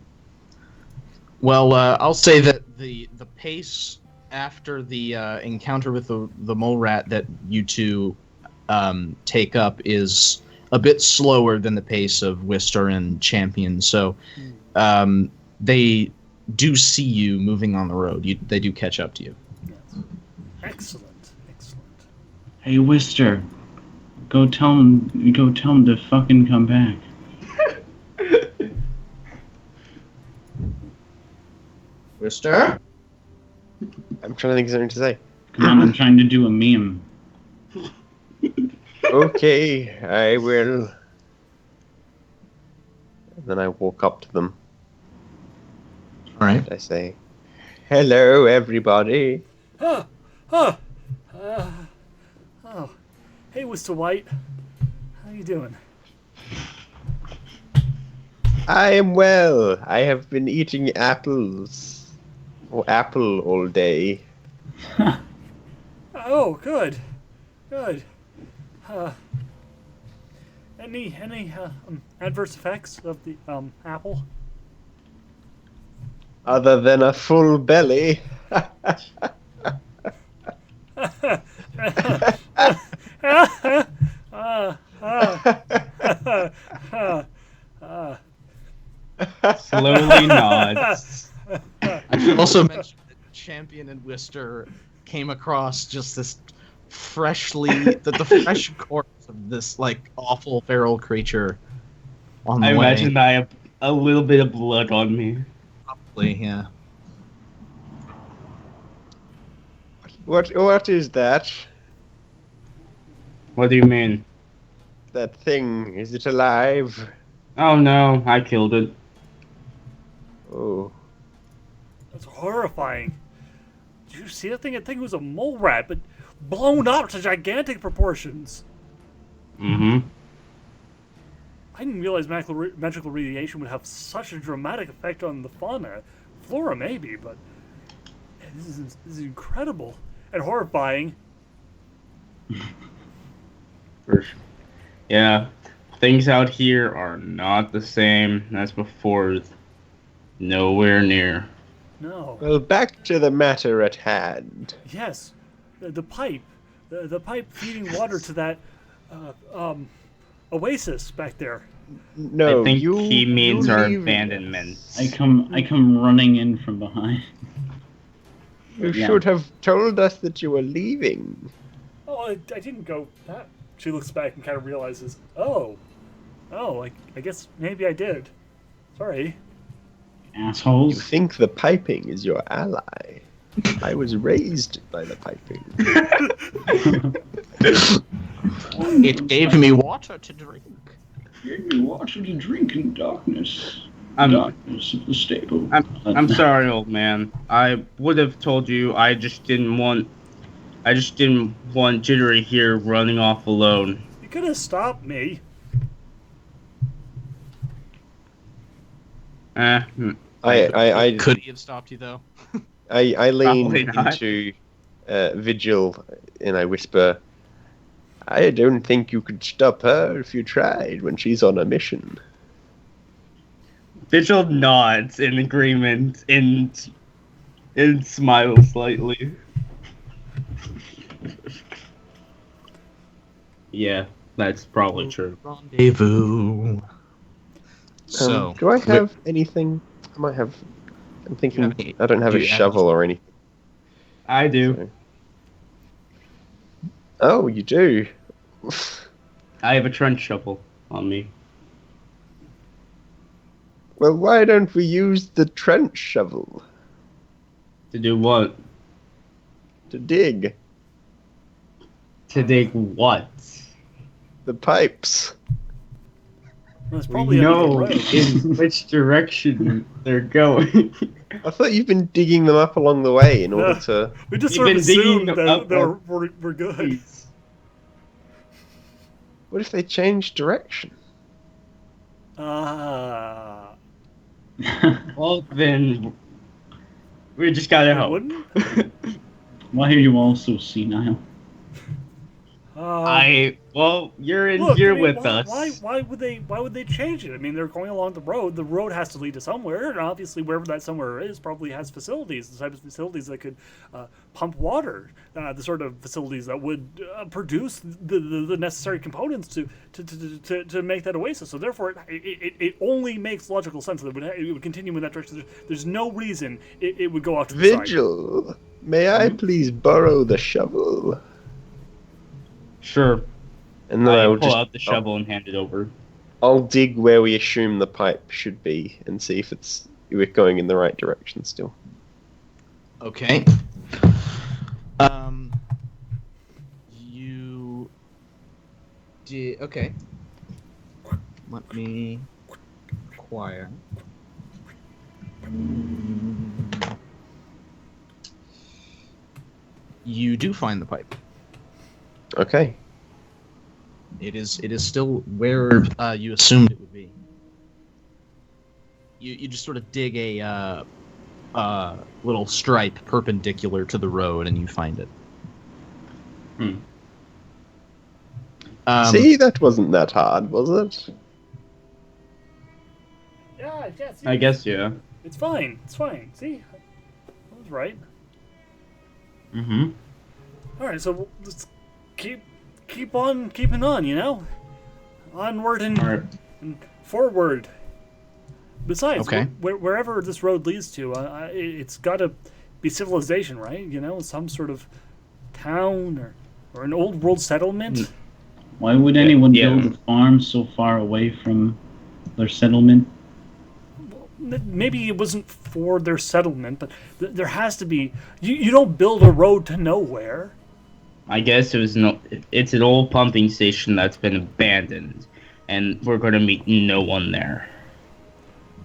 Well, I'll say that the pace after the encounter with the mole rat that you two take up is a bit slower than the pace of Wister and Champion. So they do see you moving on the road. They do catch up to you.
Yes. Excellent.
Hey, Wister, go tell him to fucking come back.
Wister?
I'm trying to think of something to say.
Come on, I'm trying to do a meme.
Okay, I will. And then I walk up to them.
All right.
And I say, "Hello, everybody."
Oh, hey, Mr. White. How you doing?
I am well. I have been eating apples. Or apple all day.
Oh, good. Any adverse effects of the apple?
Other than a full belly.
Slowly nods.
I should also mention that Champion and Wister came across just this the fresh corpse of this like awful feral creature on the
I
way.
imagine I have a little bit of blood on me.
Probably, yeah.
What is that?
What do you mean?
That thing? Is it alive?
Oh no, I killed it.
Oh.
That's horrifying. Did you see that thing? I think it was a mole rat, but blown up to gigantic proportions.
Mm-hmm.
I didn't realize magical radiation would have such a dramatic effect on the fauna. Flora, maybe, but this is incredible and horrifying.
For sure. Yeah, things out here are not the same as before. Nowhere near.
No.
Well, back to the matter at hand.
Yes, the pipe, the pipe feeding water to that oasis back there.
No,
I think
you.
he means
you
our
leave-
abandonment.
I come running in from behind.
You
Yeah.
should have told us that you were leaving.
Oh, I didn't go that. She looks back and kind of realizes, oh, I guess maybe I did. Sorry.
You
Assholes.
think the piping is your ally. I was raised by the piping.
It gave me water to drink.
Gave me water to drink in darkness.
I'm-
Darkness of the stable.
I'm sorry, old man. I would have told you. I just didn't want Jittery here running off alone.
You could have stopped me.
I
Could he have stopped you though?
I lean
Probably not.
into Vigil and I whisper, I don't think you could stop her if you tried when she's on a mission.
Vigil nods in agreement and smiles slightly. Yeah, that's probably true.
Rendezvous. So,
do I have anything? I might have. I'm thinking.
Okay.
I don't have
Do
a
you have-
shovel or anything.
I do.
So. Oh, you do.
I have a trench shovel on me.
Well, why don't we use the trench shovel
To do what?
to dig
To dig what?
the pipes?
That's
We
probably
know
another road.
in which direction they're going.
I thought you've been digging them up along the way in order
Yeah.
to.
We just
You've
sort of
been digging
assumed
up
that we're good.
What if they change direction?
Ah.
Well, then we just gotta
It
hope.
wouldn't?
Why are you all so senile?
Well, you're in
Look,
here
I mean,
with us.
why would they change it? I mean, they're going along the road. The road has to lead to somewhere, and obviously, wherever that somewhere is, probably has facilities, the type of facilities that could pump water, the sort of facilities that would produce the necessary components to make that oasis. So therefore, it only makes logical sense that it would continue in that direction. There's no reason it would go off to the side.
Vigil, may I please borrow the shovel?
Sure.
And then
I
I'll
pull
just
out the shovel and hand it over.
I'll dig where we assume the pipe should be and see if we're going in the right direction still.
Okay. You did okay. Let me acquire. You do find the pipe.
Okay.
It is still where you assumed it would be. You just sort of dig a little stripe perpendicular to the road, and you find it.
See, that wasn't that hard, was it?
Yeah, see,
I guess, yeah.
it's fine. It's fine. See, I was right.
Mm-hmm.
All right, so we'll just keep on keeping on, you know, onward and,
All right.
and forward. Besides,
Okay.
wherever this road leads to, it's got to be civilization, right? You know, some sort of town or an old world settlement.
Why would anyone
Yeah.
build a farm so far away from their settlement?
Maybe it wasn't for their settlement, but there has to be. You don't build a road to nowhere.
I guess it's an old pumping station that's been abandoned, and we're going to meet no one there.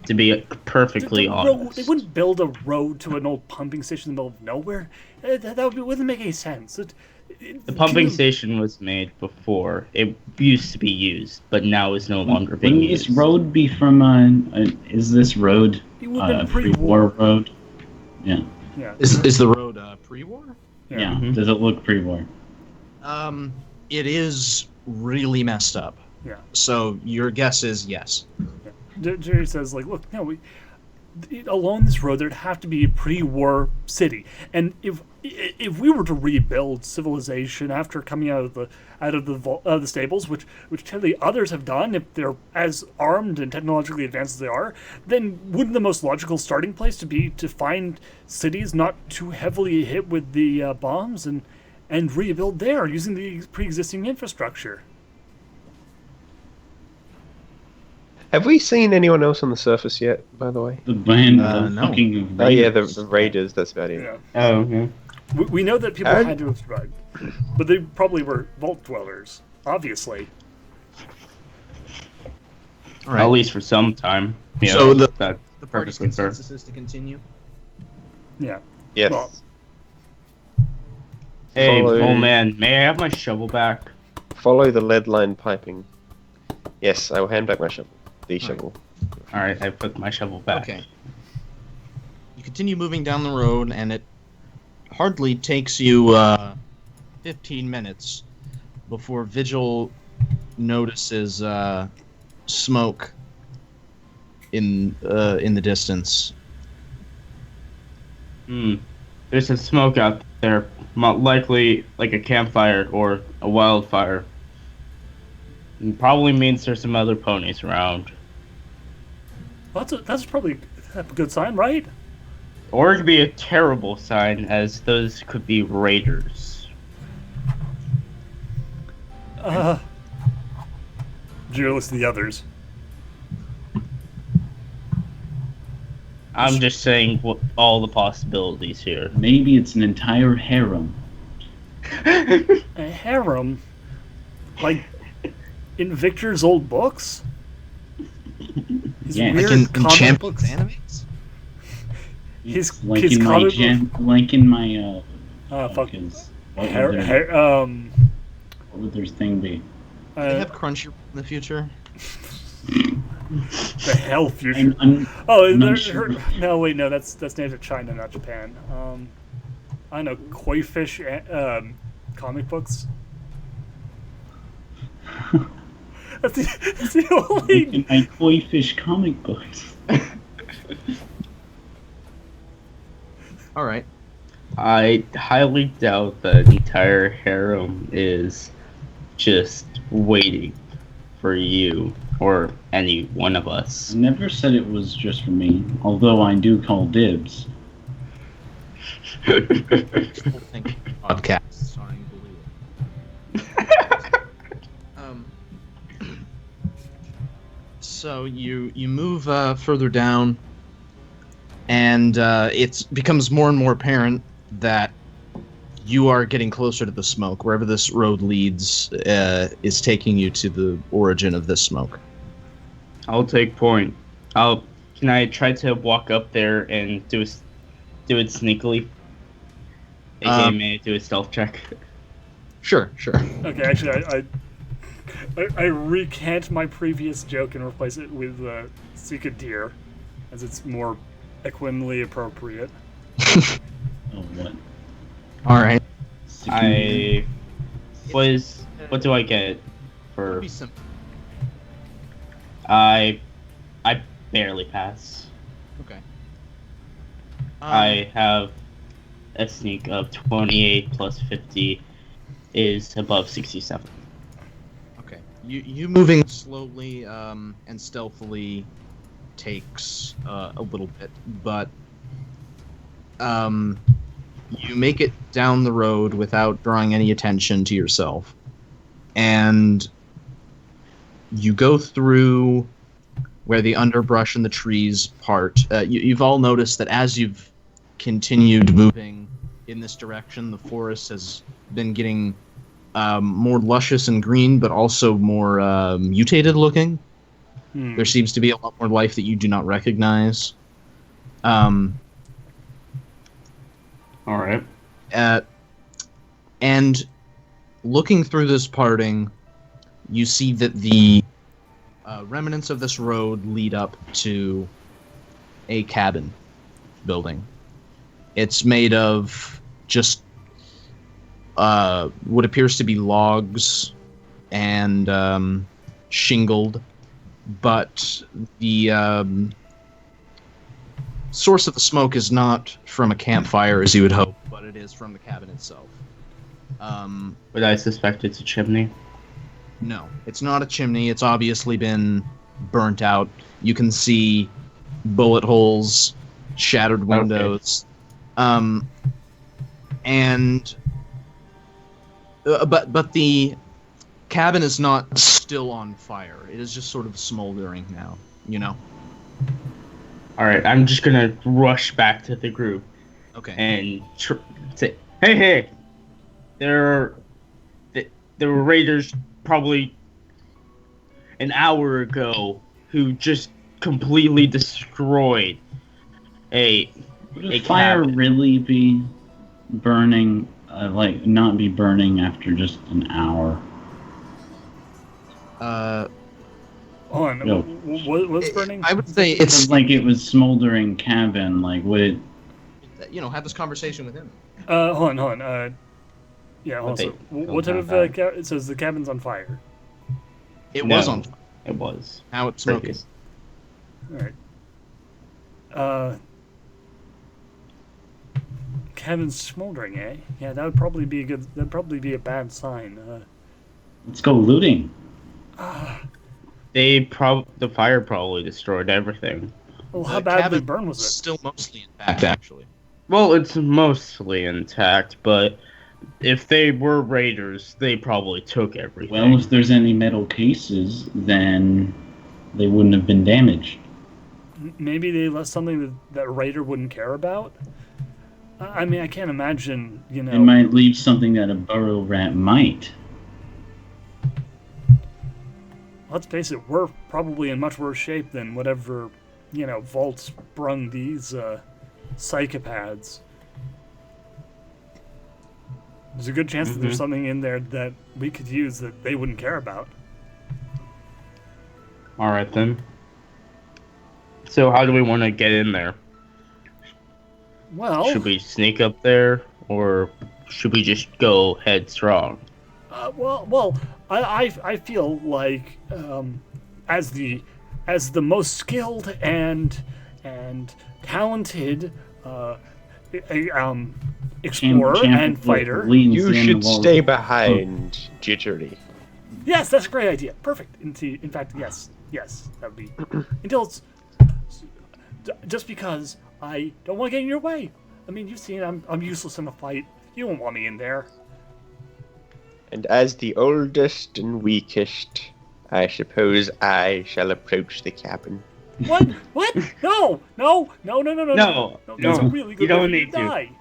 To be perfectly honest.
They wouldn't build a road to an old pumping station in the middle of nowhere. Wouldn't make any sense.
The pumping station was made before. It used to be used, but now is no longer being
Wouldn't
used.
this road be from is this road
It would have
a
been pre-war.
pre-war road? Yeah.
Yeah.
Is the road pre-war?
Yeah.
Mhm.
Does it look pre-war?
It is really messed up.
Yeah.
So your guess is yes.
Jerry says, like, look, no, along this road there'd have to be a pre-war city, and if we were to rebuild civilization after coming out of the stables, which clearly others have done, if they're as armed and technologically advanced as they are, then wouldn't the most logical starting place be to find cities not too heavily hit with the bombs and rebuild there using the pre-existing infrastructure?
Have we seen anyone else on the surface yet, by the way?
The band,
No.
fucking
Oh yeah, the
raiders.
raiders, that's about it.
Yeah.
Oh, okay.
We know that people
And-
had to have survived, but they probably were vault dwellers, obviously.
All right.
At least for some time. Yeah,
So the
that's
party
perfectly fair.
consensus is to continue.
Yeah.
Yes.
Well,
Hey,
Follow-
old man, may I have my shovel back?
Follow the lead line piping. Yes, I will hand back my shovel. The shovel.
Alright, I put my shovel back.
Okay. You continue moving down the road, and it hardly takes you 15 minutes before Vigil notices smoke in the distance.
There's some smoke out there, likely like a campfire or a wildfire. It probably means there's some other ponies around.
that's probably a good sign, right?
Or it could be a terrible sign, as those could be raiders.
Jiro looks to the others.
I'm just saying all the possibilities here.
Maybe it's an entire harem.
A harem? Like, in Victor's old books? His
Yeah.
weird
Like in
comic
Champions
books?
animes?
His-
like
his
in my
comic
like in my
Fuck.
what would their thing be?
Do they have Crunchyroll in the future?
the hell future.
I'm
Oh,
not sure.
no, wait, no, that's named to China, not Japan. I don't know, koi fish comic books. That's the only.
In my koi fish comic books.
All right.
I highly doubt the entire harem is just waiting for you or any one of us.
I never said it was just for me, although I do call dibs.
People think podcasts are unbelievable. So you move further down, and it becomes more and more apparent that you are getting closer to the smoke. Wherever this road leads is taking you to the origin of this smoke.
I'll take point. Can I try to walk up there and do it sneakily? AKA may I do a stealth check?
Sure.
Okay, actually, I recant my previous joke and replace it with seek a deer, as it's more equinely appropriate.
Oh, what?
All right.
What do I get for?
Be simple.
I barely pass.
Okay.
I have a sneak of 28 plus 50 is above 67.
Okay. You moving slowly and stealthily takes a little bit, but you make it down the road without drawing any attention to yourself, and you go through where the underbrush and the trees part. You've all noticed that as you've continued moving in this direction, the forest has been getting more luscious and green, but also more mutated looking. There seems to be a lot more life that you do not recognize.
All right.
And looking through this parting, you see that the remnants of this road lead up to a cabin building. It's made of just what appears to be logs and shingled, but the source of the smoke is not from a campfire, as you would hope, but it is from the cabin itself.
But I suspect it's a chimney.
No, it's not a chimney. It's obviously been burnt out. You can see bullet holes, shattered windows, and but the cabin is not still on fire. It is just sort of smoldering now. You know.
All right, I'm just gonna rush back to the group
Okay.
and say, "Hey, there were raiders probably an hour ago who just completely destroyed a
Would a fire
cabin."
really be burning, not be burning after just an hour?
Hold on,
No.
what's burning?
I would say it's
Like it was smoldering cabin, like would it...
have this conversation with him.
Hold on. Yeah, hold on.
Okay.
So, what type of it says the cabin's on fire?
It
No,
was on fire.
It was.
Now it's smoking.
Previous.
All right. Cabin's smoldering, eh? Yeah, that would probably be that'd probably be a bad sign.
Let's go looting.
The fire probably destroyed everything.
Well, how
The
badly
cabin
burned was it?
Still mostly intact, actually.
Well, it's mostly intact, but if they were raiders, they probably took everything.
Well, if there's any metal cases, then they wouldn't have been damaged.
Maybe they left something that Raider wouldn't care about. I mean, I can't imagine.
They might leave something that a burrow rat might.
Let's face it, we're probably in much worse shape than whatever, vault sprung these psychopaths. There's a good chance that there's something in there that we could use that they wouldn't care about.
All right, then. So how do we want to get in there?
Well,
Should we sneak up there, or should we just go headstrong?
Well, I feel like as the most skilled and talented explorer and fighter.
You should stay behind, Jittery.
Yes, that's a great idea. Perfect. In fact, yes, that would be until it's just because I don't want to get in your way. I mean, you've seen I'm useless in a fight. You won't want me in there.
And as the oldest and weakest, I suppose I shall approach the cabin.
What? What? No! No! That's a really good
you don't
way
need
to die.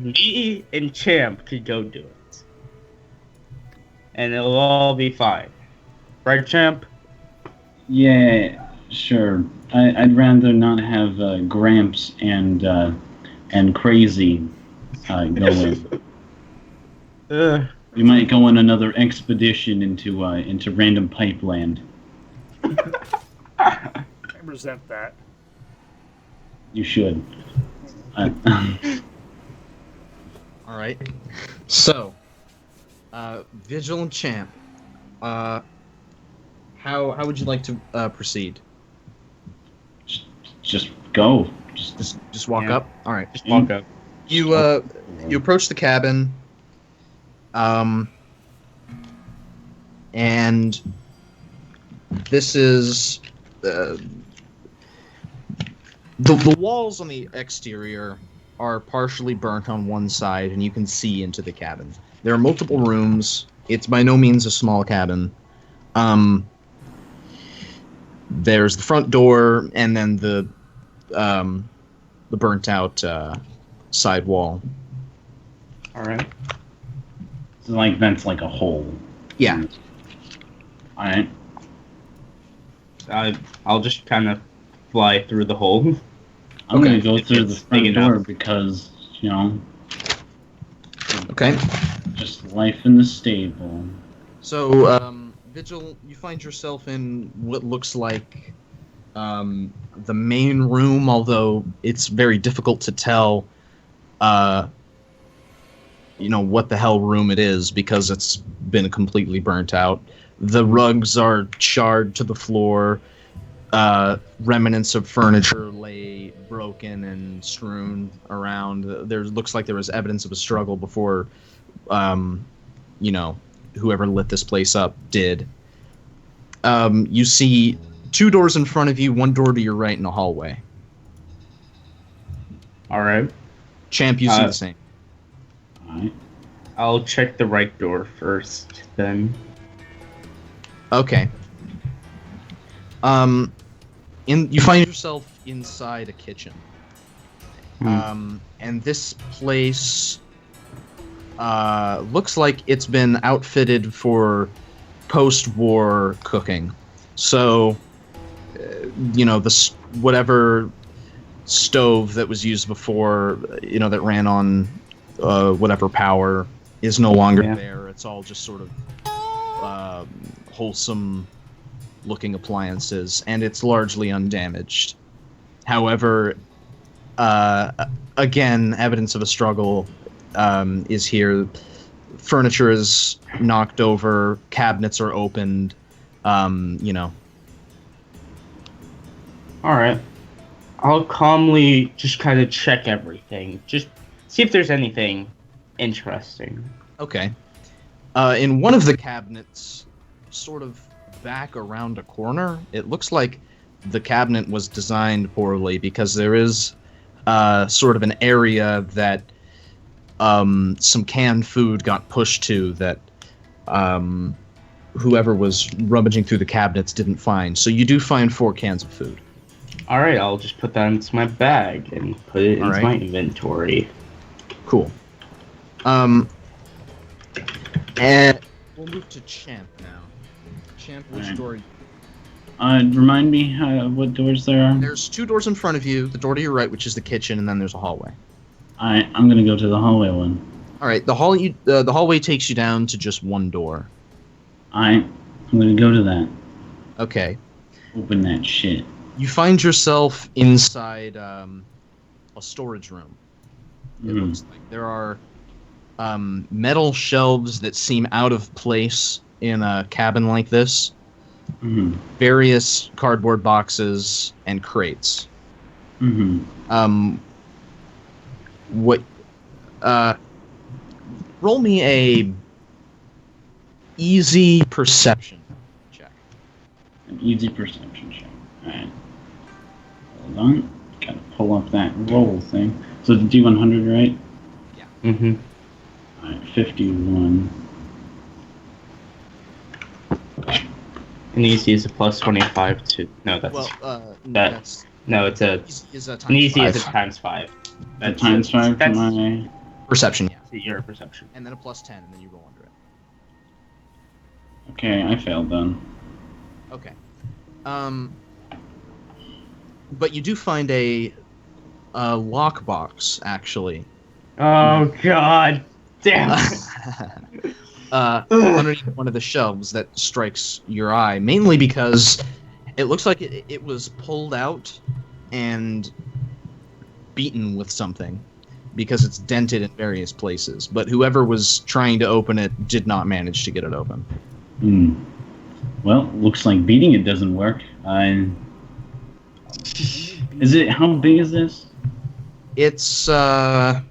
Me and Champ could go do it. And it'll all be fine. Right, Champ?
Yeah, sure. I'd rather not have Gramps and Crazy go in. We might go on another expedition into random pipeland.
I resent that.
You should.
All right. So, Vigilant Champ, how would you like to proceed?
Just go.
Just walk up. All right.
Just walk up.
You approach the cabin. And this is the walls on the exterior are partially burnt on one side, and you can see into the cabin. There are multiple rooms. It's by no means a small cabin. There's the front door, and then the burnt out side wall.
All right.
So like that's like a hole.
Yeah.
All right.
I'll just kind of fly through the hole.
I'm
Okay.
gonna go through the
It's
front
big
door
enough.
because
Okay.
just life in the stable.
So, Vigil, you find yourself in what looks like the main room, although it's very difficult to tell, what the hell room it is because it's been completely burnt out. The rugs are charred to the floor. Remnants of furniture lay broken and strewn around. There looks like there was evidence of a struggle before, whoever lit this place up did. You see 2 doors in front of you, 1 door to your right, and a hallway.
All right.
Champ, you see the same.
All right.
I'll check the right door first, then.
Okay. You find yourself inside a kitchen. And this place looks like it's been outfitted for post-war cooking. So, whatever stove that was used before, that ran on whatever power is no longer there. It's all just sort of wholesome looking appliances, and it's largely undamaged. However, again, evidence of a struggle is here. Furniture is knocked over, cabinets are opened,
All right. I'll calmly just kind of check everything. Just see if there's anything interesting.
Okay. In one of the cabinets, sort of back around a corner, it looks like the cabinet was designed poorly because there is sort of an area that some canned food got pushed to that whoever was rummaging through the cabinets didn't find. So you do find 4 cans of food.
All right, I'll just put that into my bag and put it into my inventory.
Cool. And we'll move to Champ now. Champ, which door?
Remind me what doors there are.
There's 2 doors in front of you. The door to your right, which is the kitchen, and then there's a hallway.
I'm gonna go to the hallway one.
All right. The hallway takes you down to just 1 door.
I'm gonna go to that.
Okay.
Open that shit.
You find yourself inside a storage room. It looks like there are metal shelves that seem out of place in a cabin like this, various cardboard boxes, and crates. What? Roll me a easy perception check.
An easy perception check. Alright. Hold on. Gotta pull up that roll thing. So the D100, right?
Yeah.
Mm-hmm.
Alright, 51.
An easy is a plus 25 to... No, that's...
Well,
that-
that's
No, it's a...
easy is a
An
times
easy is a
5.
times 5.
That's times 5 for
that's
my...
Perception, yeah.
your perception.
And then a plus 10, and then you roll under it.
Okay, I failed then.
Okay. But you do find a lockbox, actually.
Oh, God. Damn it.
Underneath one of the shelves that strikes your eye, mainly because it looks like it was pulled out and beaten with something, because it's dented in various places. But whoever was trying to open it did not manage to get it open.
Well, looks like beating it doesn't work. Is it? How big is this?
It's about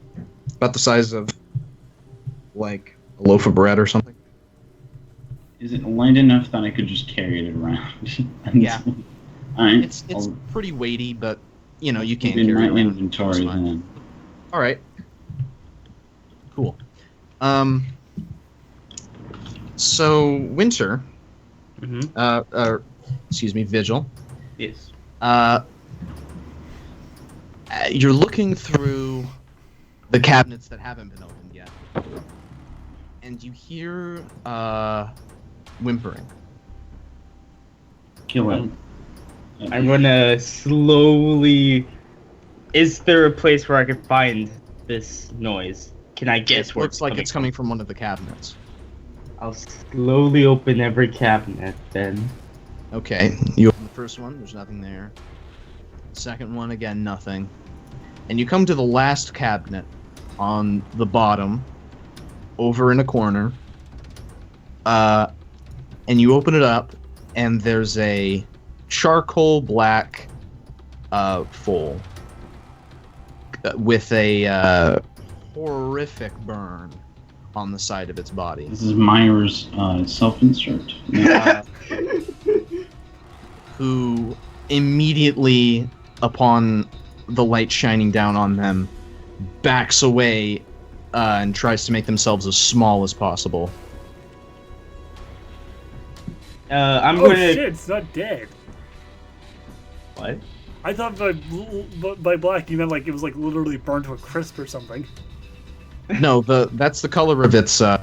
the size of like a loaf of bread or something.
Is it light enough that I could just carry it around?
Yeah.
Alright.
It's
I'll
pretty weighty, but you know you
keep
can't
it in
carry
my
it around.
inventory
It's fine.
then.
All right. Cool. So Winter,
Mm-hmm.
excuse me, Vigil.
Yes.
You're looking through the cabinets that haven't been opened yet, and you hear whimpering.
Kill it.
I'm gonna slowly... Is there a place where I can find this noise? Can I guess
It
where
looks like it's coming from one of the cabinets.
I'll slowly open every cabinet then.
Okay, you open the first one, there's nothing there. Second one, again, nothing. And you come to the last cabinet on the bottom, over in a corner. And you open it up, and there's a charcoal black foal with a horrific burn on the side of its body.
This is Myers' self-insert.
Who immediately, upon the light shining down on them, backs away and tries to make themselves as small as possible.
I'm
Oh
gonna...
shit, it's not dead.
What?
I thought by black you meant like it was like literally burned to a crisp or something.
No, that's the color of its
Oh.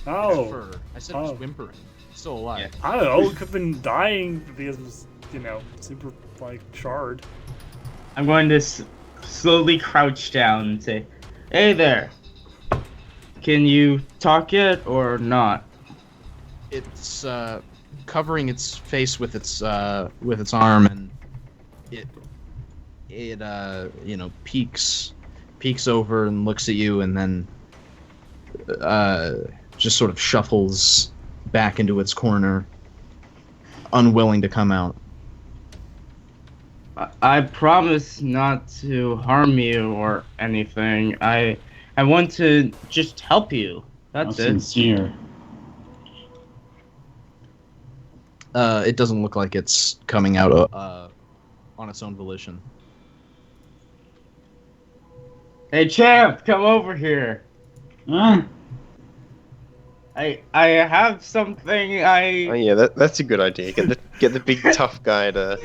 fur. I said it was
Oh.
whimpering. It's still alive.
I don't know, it could have been dying because it was, you know, super like charred.
I'm going to slowly crouch down and say, "Hey there. Can you talk yet or not?"
It's covering its face with its arm, and it you know, peeks over and looks at you, and then just sort of shuffles back into its corner, unwilling to come out.
I promise not to harm you or anything. I want to just help you.
How
That's it.
sincere.
It doesn't look like it's coming out on its own volition.
Hey champ, come over here.
Ah,
I have something
Oh yeah, that's a good idea. Get the big tough guy to.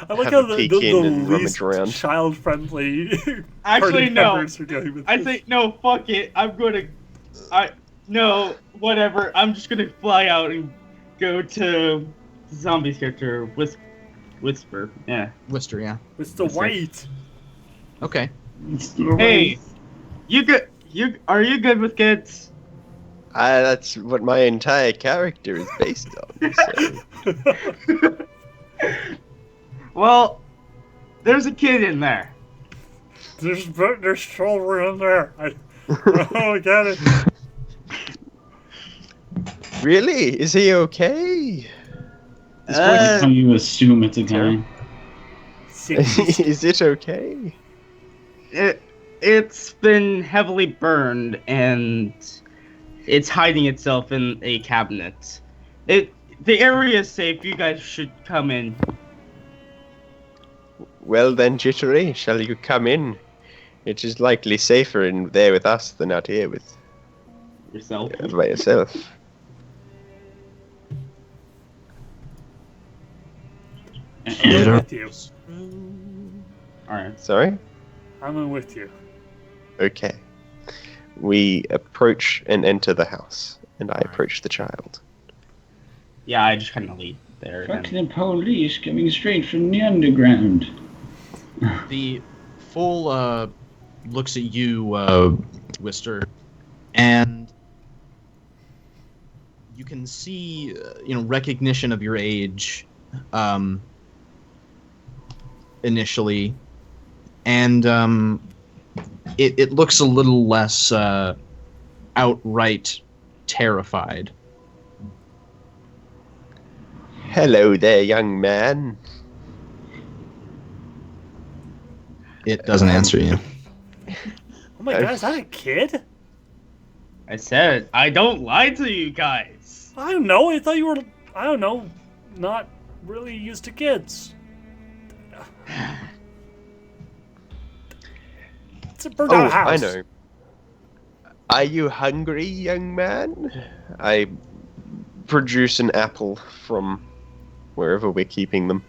I like
Have
how
a
the
peek in and
least
rummage around.
child-friendly
Actually,
party
no.
members are dealing with
I
this.
think no, fuck it. No, whatever. I'm just gonna fly out and go to Zombie's character, Whisper. Yeah.
Wister, yeah.
It's the white.
Okay.
Hey, are you good with kids?
That's what my entire character is based on. So.
Well, there's a kid in there.
There's children in there. Oh, got it.
Really? Is he okay? His
How
voice
you assume it's a guy?
is it okay?
It's been heavily burned and it's hiding itself in a cabinet. The area is safe. You guys should come in.
Well then, Jittery, shall you come in? It is likely safer in there with us than out here with
Yourself.
by yourself.
I'm with you.
Alright.
Sorry?
I'm with you.
Okay. We approach and enter the house, and I approach the child.
Yeah, I just kind of leave there.
Fuck the police coming straight from the underground.
The foal looks at you, Wister, and you can see, recognition of your age, initially, and it looks a little less outright terrified.
Hello there, young man.
It doesn't answer you.
Oh my god, is that a kid?
I said, I don't lie to you guys.
I don't know. I thought you were, I don't know, not really used to kids. It's a burnt out house.
I know. Are you hungry, young man? I produce an apple from wherever we're keeping them.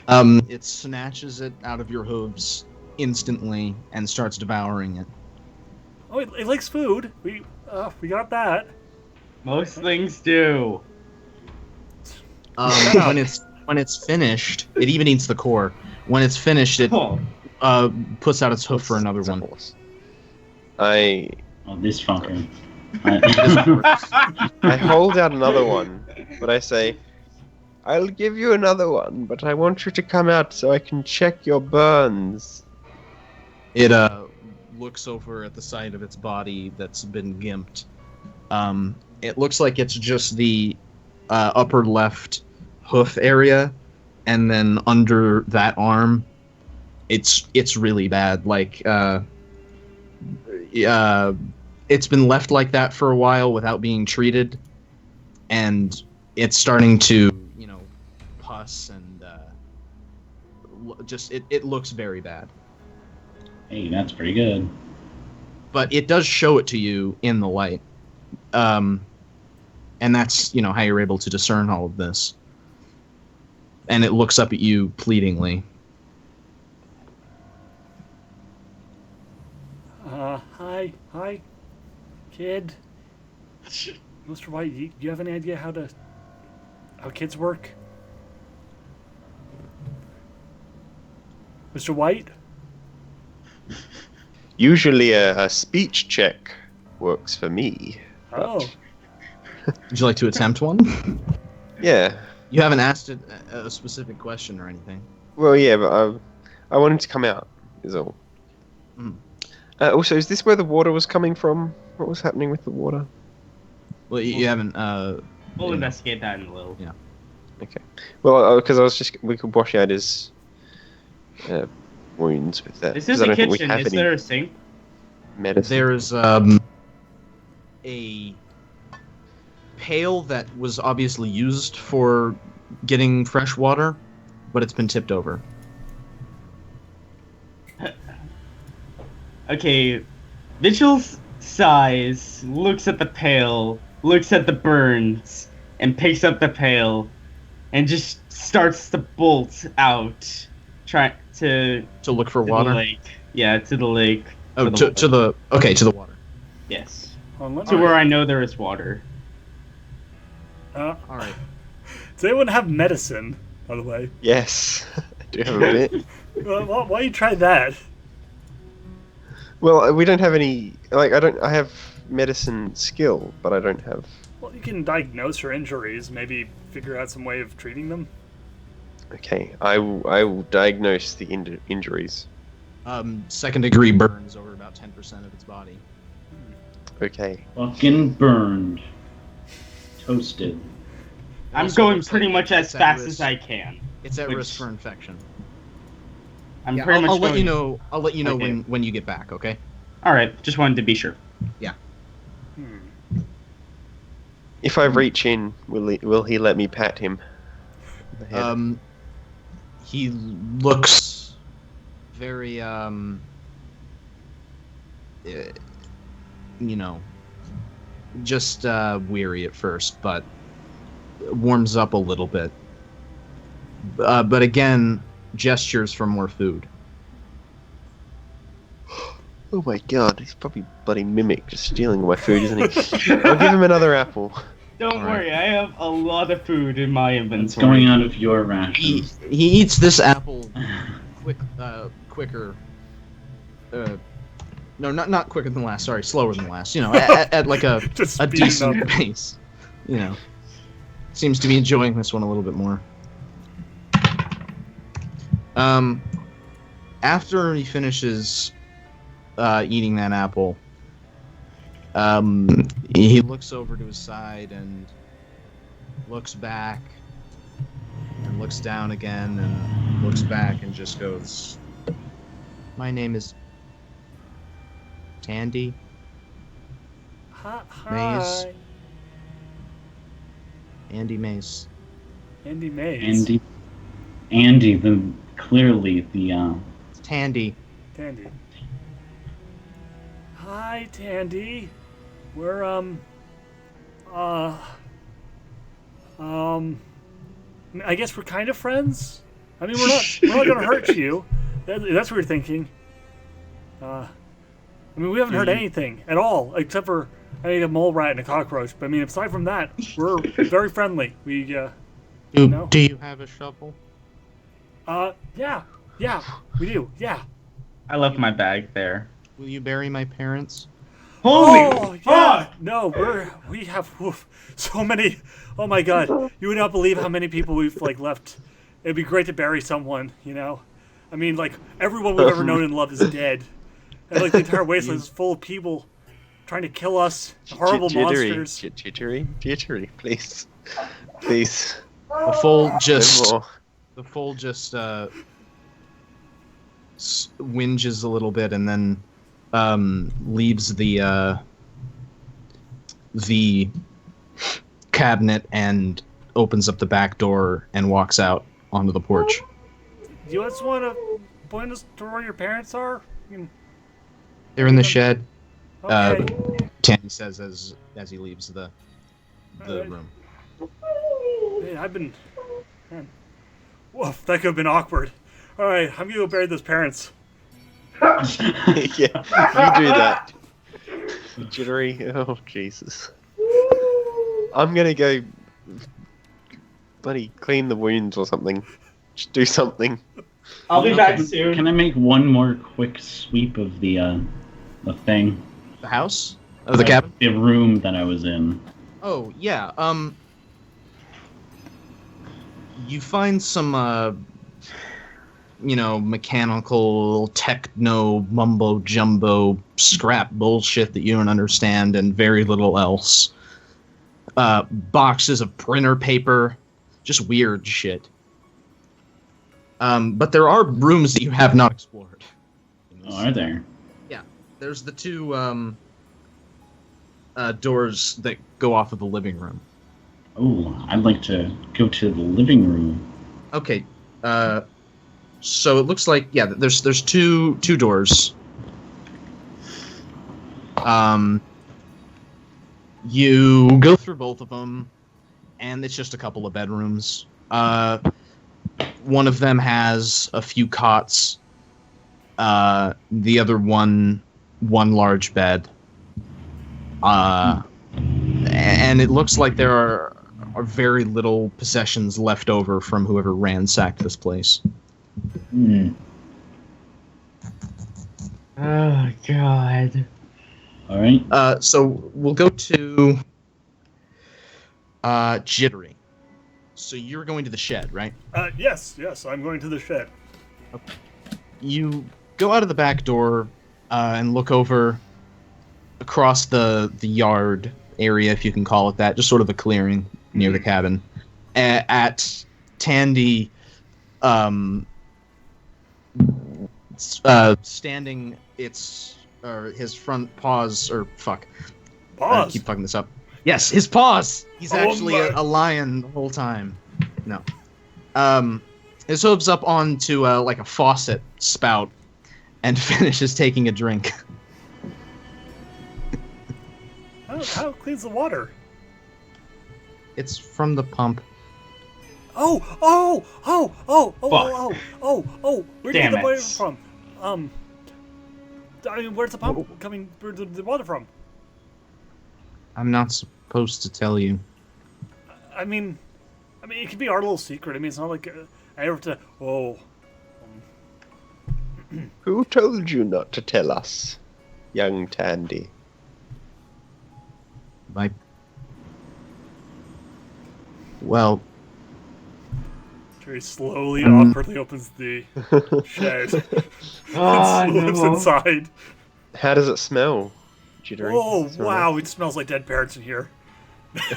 It snatches it out of your hooves instantly and starts devouring it.
Oh, it likes food. We got that.
Most things do.
When it's finished, it even eats the core. When it's finished, it puts out its hoof for another one.
Oh, this fucker.
I hold out another one, but I say, I'll give you another one, but I want you to come out so I can check your burns.
It looks over at the side of its body that's been gimped. It looks like it's just the upper left hoof area, and then under that arm, it's really bad. Like it's been left like that for a while without being treated, and it's starting to pus and just it looks very bad.
Hey, that's pretty good.
But it does show it to you in the light, and that's how you're able to discern all of this. And it looks up at you pleadingly.
Hi, kid. Mr. White, do you have any idea how kids work? Mr. White?
Usually a speech check works for me.
Oh.
Would you like to attempt one?
Yeah.
You haven't asked it a specific question or anything.
Well, yeah, but I want him to come out, is all.
Mm.
Also, is this where the water was coming from? What was happening with the water?
Well, you haven't...
We'll investigate that in a little.
Yeah.
Okay. Well, because we could wash out his wounds with that.
This
'cause
is
I
a
don't think we
kitchen.
have
Is
any
there a sink?
medicine.
There's a pail that was obviously used for getting fresh water, but it's been tipped over.
Okay, Mitchell's sighs, looks at the pail, looks at the burns, and picks up the pail, and just starts to bolt out, trying to
look for
the
water.
lake. Yeah, to the lake.
Oh,
For
to the water.
Yes,
Hold on,
to where I know there is water.
All right.
Does anyone have medicine, by the way?
Yes. I do have a bit.
Why don't you try that?
Well, we don't have any. I have medicine skill, but I don't have.
Well, you can diagnose your injuries, maybe figure out some way of treating them.
Okay, I will diagnose the injuries.
Second degree burns over about 10% of its body.
Okay.
Fucking burned. Toasted.
I'm
Also
going
looks
pretty
like
much as
it's at
fast
risk.
as I can.
It's at
Which-
risk for infection.
I'm
Yeah,
pretty much
I'll let you
going-
know. I'll let you know
Okay.
when you get back. Okay.
All right, just wanted to be sure.
If I reach in, will he let me pat him? on the head?
He looks very you know, just weary at first, but warms up a little bit. But again, gestures for more food.
Oh my god, he's probably bloody mimic just stealing my food, isn't he? I'll give him another apple.
Don't
All right.
worry, I have a lot of food in my inventory.
It's going out of your
He
rations.
eats this apple quicker. No, not quicker than last. Sorry, slower than last. You know, at like a
Just
a
speeding
decent
up.
pace. You know, seems to be enjoying this one a little bit more. After he finishes eating that apple, he looks over to his side and looks back and looks down again and looks back and just goes, "My name is Tandy.
Hi.
Maze. Andy Mace."
Andy Mays.
Andy, clearly the
It's Tandy.
Tandy. Hi, Tandy. We're I guess we're kind of friends. I mean, we're not gonna hurt you. That's what we're thinking. I mean, we haven't heard anything at all except for a mole rat and a cockroach. But I mean, aside from that, we're very friendly. We No.
Do you have a shovel?
yeah, we do. Yeah.
I left my bag there.
Will you bury my parents?
Holy
Oh,
fuck!
yeah. No, we have so many. Oh my god, you would not believe how many people we've like left. It'd be great to bury someone, you know. I mean, like everyone we've ever known and loved is dead, and like the entire wasteland is full of people trying to kill us. Horrible monsters.
Jittery, please. Please.
The foal just
No more.
whinges a little bit and then leaves the cabinet and opens up the back door and walks out onto the porch.
Do you just want to point us to where your parents are?
They're in the shed.
Okay.
Tandy says as he leaves the
Alright.
room.
Man, I've been. Man. Woof, that could have been awkward. All right, I'm gonna go bury those parents.
Yeah, you do that. Jittery. Oh, Jesus. I'm gonna go, buddy, clean the wounds or something. Just do something.
I'll be back soon.
Can I make one more quick sweep of the thing?
The house? Oh, the cabin?
The room that I was in.
Oh, yeah. You find some, mechanical, techno, mumbo jumbo, scrap bullshit that you don't understand and very little else. Boxes of printer paper, just weird shit. But there are rooms that you have not explored.
Oh, are there?
Yeah. There's the two, doors that go off of the living room.
Oh, I'd like to go to the living room.
Okay, so it looks like there's two doors. You go through both of them, and it's just a couple of bedrooms. One of them has a few cots. The other one large bed. And it looks like there are very little possessions left over from whoever ransacked this place.
Hmm.
Oh god.
All right.
So we'll go to Jittery. So you're going to the shed, right?
Yes, I'm going to the shed.
You go out of the back door and look over across the yard area, if you can call it that, just sort of a clearing near the cabin, at Tandy, standing his front paws, or fuck, I
Pause.
keep fucking this up. Yes, his paws. He's
Oh
actually
my-
a lion the whole time. No. His hooves up onto like a faucet spout, and finishes taking a drink.
How cleans the water?
It's from the pump.
Oh! Where did you get
Damn
the
it.
water from? I mean, where's the pump coming? Where's the water from?
I'm not supposed to tell you.
I mean, it could be our little secret. I mean, it's not like I ever have to. Oh,
Who told you not to tell us, young Tandy?
Well,
very slowly, awkwardly opens the shed and slips inside.
How does it smell, Jittery?
Oh
Smell
wow! It smells like dead parents in here.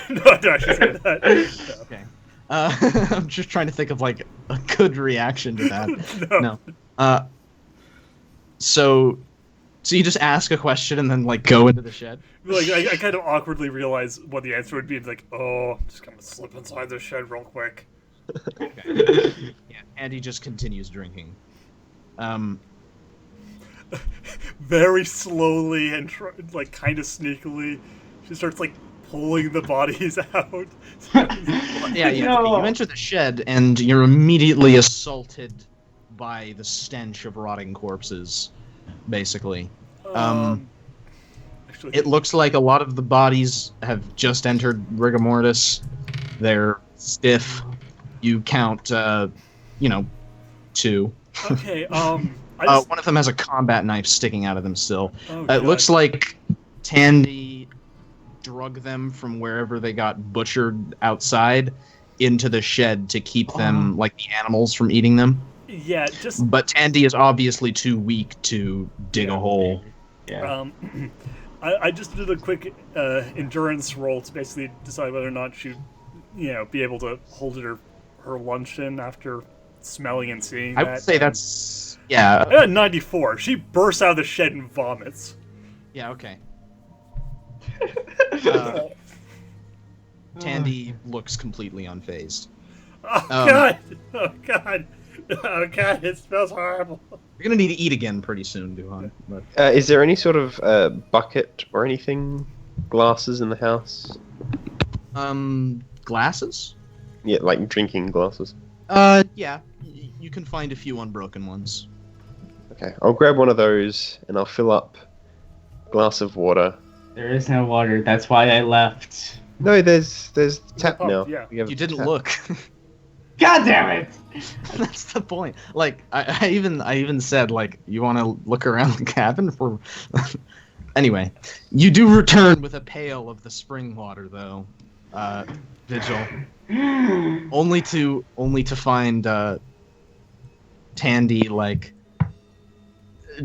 No, I don't actually say that.
okay. I'm just trying to think of like a good reaction to that.
No.
So you just ask a question and then like go into the shed.
Like I kind of awkwardly realize what the answer would be. Like, oh, I'm just gonna slip inside the shed real quick.
Okay. Yeah, and he just continues drinking.
Very slowly and like kind of sneakily, she starts like pulling the bodies out.
Yeah,
No.
you enter the shed and you're immediately assaulted by the stench of rotting corpses, basically.
Actually,
It looks like a lot of the bodies have just entered rigor mortis. They're stiff. You count, 2.
okay. I just,
One of them has a combat knife sticking out of them still.
oh,
It
God.
looks like Tandy drug them from wherever they got butchered outside into the shed to keep them, like the animals, from eating them.
Yeah, just
But Tandy is obviously too weak to dig a hole.
Yeah.
I just did a quick endurance roll to basically decide whether or not she'd, be able to hold her luncheon after smelling and seeing
I
that.
would say that's... Yeah.
I got 94. She bursts out of the shed and vomits.
Yeah, okay. Tandy looks completely unfazed.
Oh God! Oh God! Oh God! It smells horrible.
You're gonna need to eat again pretty soon, Duhad. But
Is there any sort of bucket or anything, glasses in the house?
glasses?
Yeah, like drinking glasses.
Yeah. You can find a few unbroken ones.
Okay, I'll grab one of those and I'll fill up a glass of water.
There is no water. That's why I left.
No, there's tap
pump,
now.
yeah.
We have
You didn't
tap.
look.
God damn it!
That's the point. Like I even said like you want to look around the cabin for. Anyway, you do return with a pail of the spring water though, Vigil. Only to find Tandy like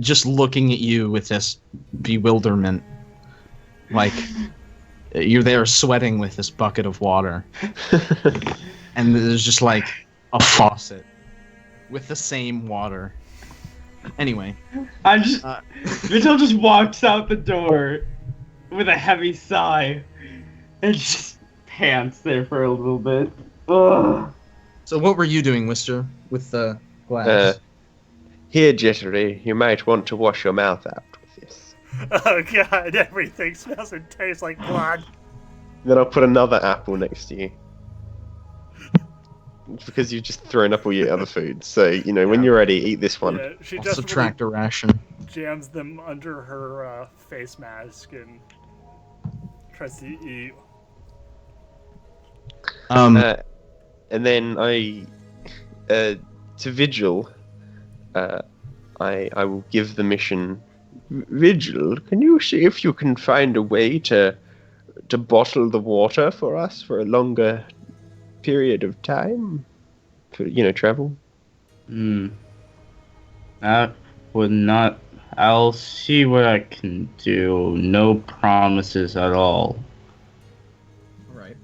just looking at you with this bewilderment, like you're there sweating with this bucket of water. And there's just like a faucet with the same water. Anyway,
I'm just. Vigil just walks out the door with a heavy sigh and just pants there for a little bit. Ugh.
so what were you doing, Wister, with the glass?
Here, Jittery, you might want to wash your mouth out with this.
Oh God! Everything smells and tastes like blood.
Then I'll put another apple next to you. Because you've just thrown up all your other food. So, when you're ready, eat this one.
Yeah, she
I'll
just
subtract a ration.
jams them under her face mask and tries to eat.
And then to Vigil, I will give the mission. Vigil, can you see if you can find a way to bottle the water for us for a longer period of time? For, travel?
That would not I'll see what I can do. No promises at all.
Right.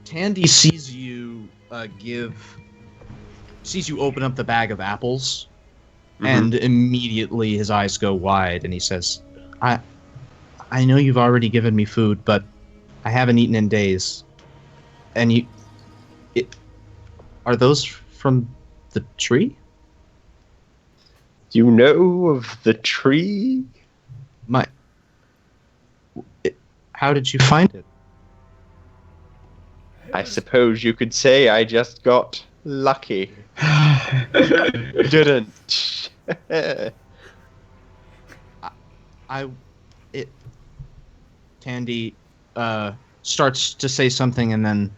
Tandy sees you sees you open up the bag of apples, and immediately his eyes go wide, and he says, I know you've already given me food, but I haven't eaten in days. And are those from the tree?
Do you know of the tree?
How did you find it?
I suppose you could say I just got lucky. Didn't.
Tandy starts to say something and then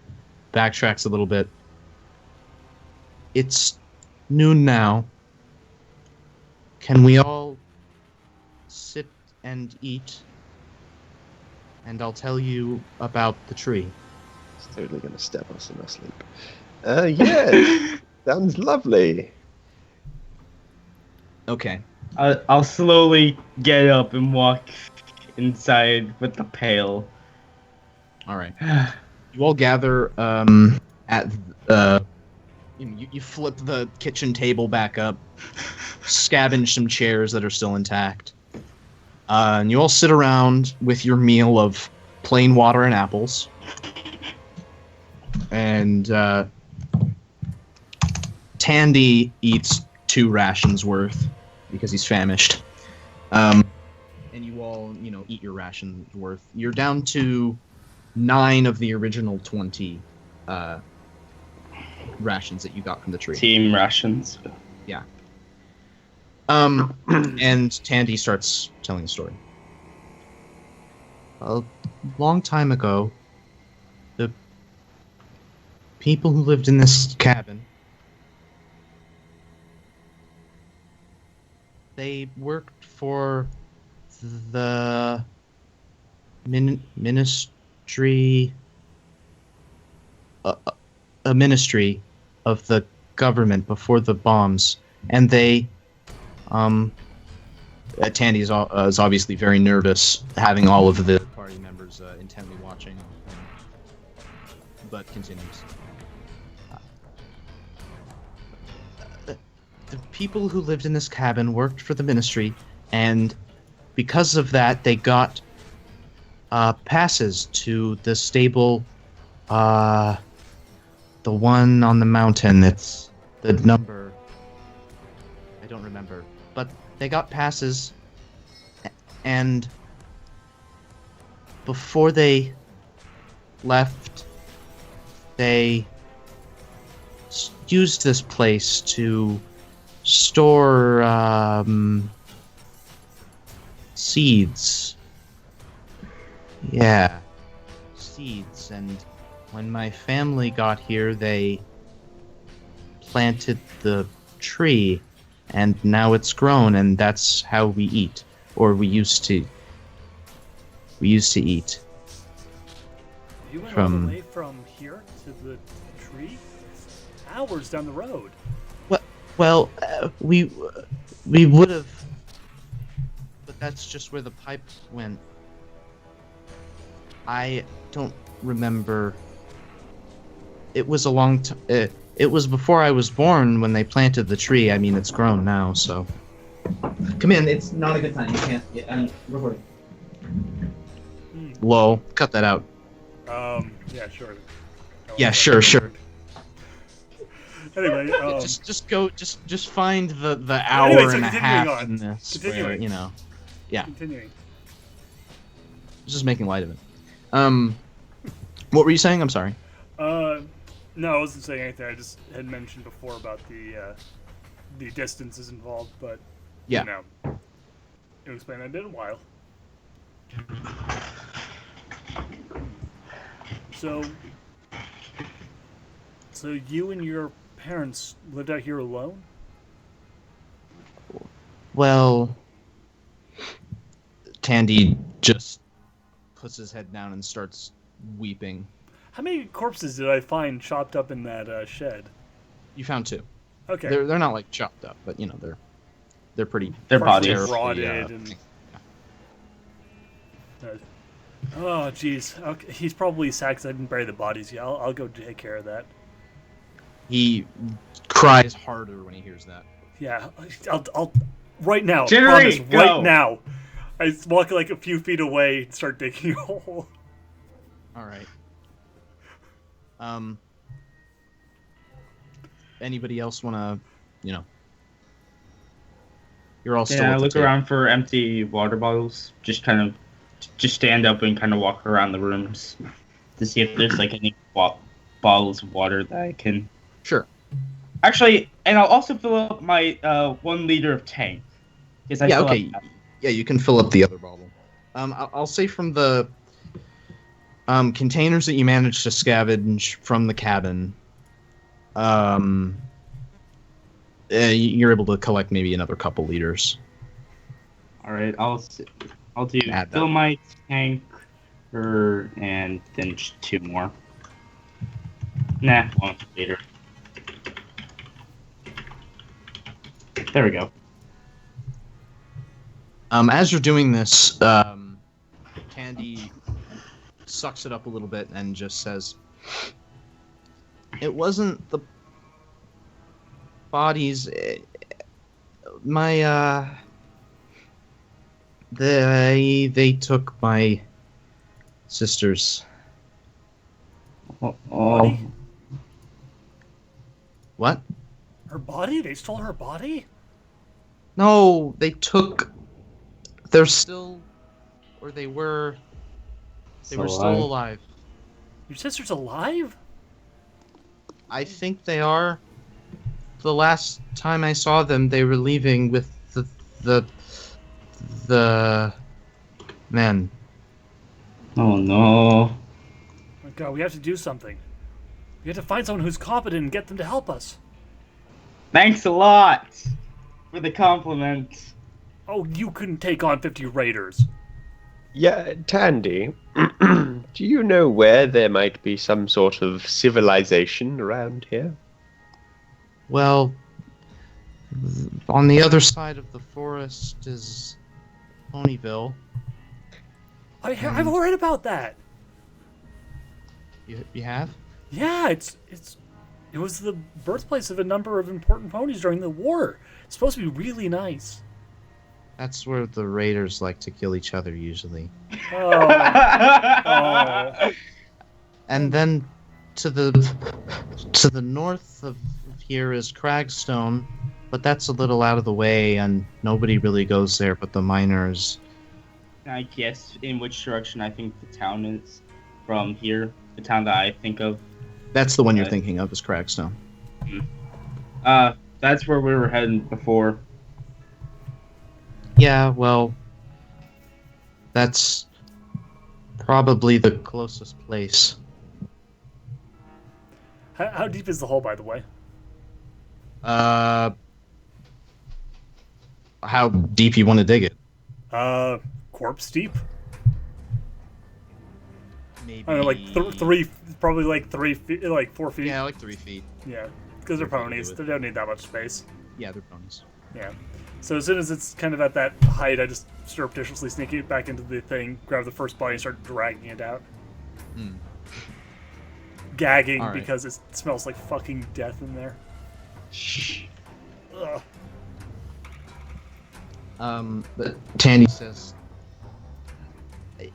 backtracks a little bit. It's noon now. Can we all sit and eat? And I'll tell you about the tree.
He's totally gonna stab us in our sleep. Yeah, sounds lovely.
Okay.
I'll slowly get up and walk inside with the pail.
All right. You all gather at you flip the kitchen table back up, scavenge some chairs that are still intact, and you all sit around with your meal of plain water and apples. And Tandy eats 2 rations worth because he's famished. And you all, eat your rations worth. You're down to 9 of the original 20 rations that you got from the tree.
Team rations.
Yeah. And Tandy starts telling the story. A long time ago, the people who lived in this cabin, they worked for the ministry, a ministry of the government before the bombs, and they, Tandy is obviously very nervous, having all of the party members intently watching, but continues. The people who lived in this cabin worked for the ministry, and because of that, they got passes to the stable, the one on the mountain. It's the number, I don't remember, but they got passes, and before they left, they used this place to store seeds. Yeah, seeds. And when my family got here, they planted the tree, and now it's grown, and that's how we eat. Or we used to. We used to eat.
You went all the way from here to the tree? Hours down the road.
Well, we would have, but that's just where the pipe went. I don't remember. It was a long time. It was before I was born when they planted the tree. I mean, it's grown now, so. Come in. It's not a good time. You can't. I'm recording. Lol. Cut that out.
Yeah, sure.
Yeah, sure.
Anyway,
just find the hour
anyway, so
and a half
on.
in this.
Continuing.
Where, yeah.
Continuing.
Just making light of it. What were you saying? I'm sorry.
No, I wasn't saying anything. I just had mentioned before about the distances involved, but
yeah,
you'll explain that in a while. So you and your parents lived out here alone?
Well, Tandy just puts his head down and starts weeping.
How many corpses did I find chopped up in that shed?
You found 2.
Okay.
They're not like chopped up, but they're. they're pretty.
Their
partially
bodies.
rotted and. Oh, jeez. Okay. He's probably sad because I didn't bury the bodies yet. I'll go take care of that.
He cries harder when he hears that.
Yeah, I'll right now.
Jerry,
promise,
go!
right now. I walk like a few feet away and start digging a hole.
All right. Anybody else want to, You're all still
Yeah,
at the
look
table.
around for empty water bottles. Just stand up and kind of walk around the rooms to see if there's like any bottles of water that I can.
Sure.
Actually, and I'll also fill up my 1 liter of tank. Because I
Yeah,
fill
okay.
up
Yeah, you can fill up the other bottle. I'll say from the containers that you managed to scavenge from the cabin, you're able to collect maybe another couple liters.
All right, I'll do
Add that.
fill my tank, and then just 2 more. Nah, 1 liter. There we go.
As you're doing this, Tandy sucks it up a little bit and just says, "It wasn't the bodies. They took my sisters."
Oh,
Body?
What?
Her body? They stole her body?
No, they took. They're still, or they were. They were still alive.
Your sister's alive?
I think they are. The last time I saw them, they were leaving with the men.
Oh no.
My God, we have to do something. We have to find someone who's competent and get them to help us.
Thanks a lot for the compliment.
Oh, you couldn't take on 50 raiders.
Yeah, Tandy, do you know where there might be some sort of civilization around here?
Well, on the other side of the forest is Ponyville.
I've heard about that.
You have?
Yeah, it was the birthplace of a number of important ponies during the war. It's supposed to be really nice.
That's where the raiders like to kill each other usually.
Oh. Oh.
And then to the north of here is Cragstone, but that's a little out of the way and nobody really goes there but the miners.
I guess in which direction I think the town is from here. The town that I think of.
That's the one you're thinking of is Cragstone.
That's where we were heading before.
Yeah, well, that's probably the closest place.
How deep is the hole, by the way?
How deep you want to dig it?
Corpse deep?
Maybe.
I don't know, like three, probably like 3 feet, like 4 feet.
Yeah, like 3 feet.
Yeah, because they're ponies. They don't need that much space.
Yeah, they're ponies.
Yeah. So as soon as it's kind of at that height, I just surreptitiously sneak it back into the thing, grab the first body, and start dragging it out. Gagging
All right.
because it smells like fucking death in there. Ugh.
But Tandy says, they,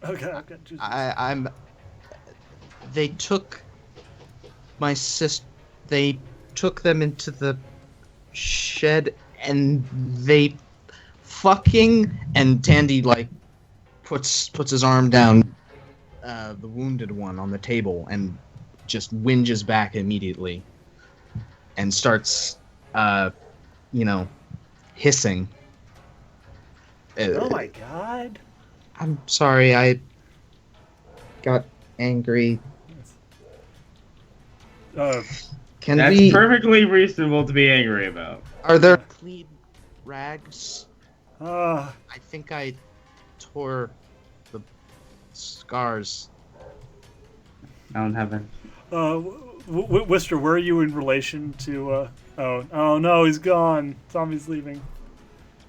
Okay.
they took my sister, they took them into the shed and they fucking, and Tandy like puts his arm down the wounded one on the table and just whinges back immediately and starts hissing.
Oh my God.
I'm sorry, I got angry. Can
That's
we?
perfectly reasonable to be angry about.
Are there clean rags?
Uh,
I think I tore the scars.
I don't have any.
Wister, where are you in relation to? Oh no, he's gone. Zombie's leaving.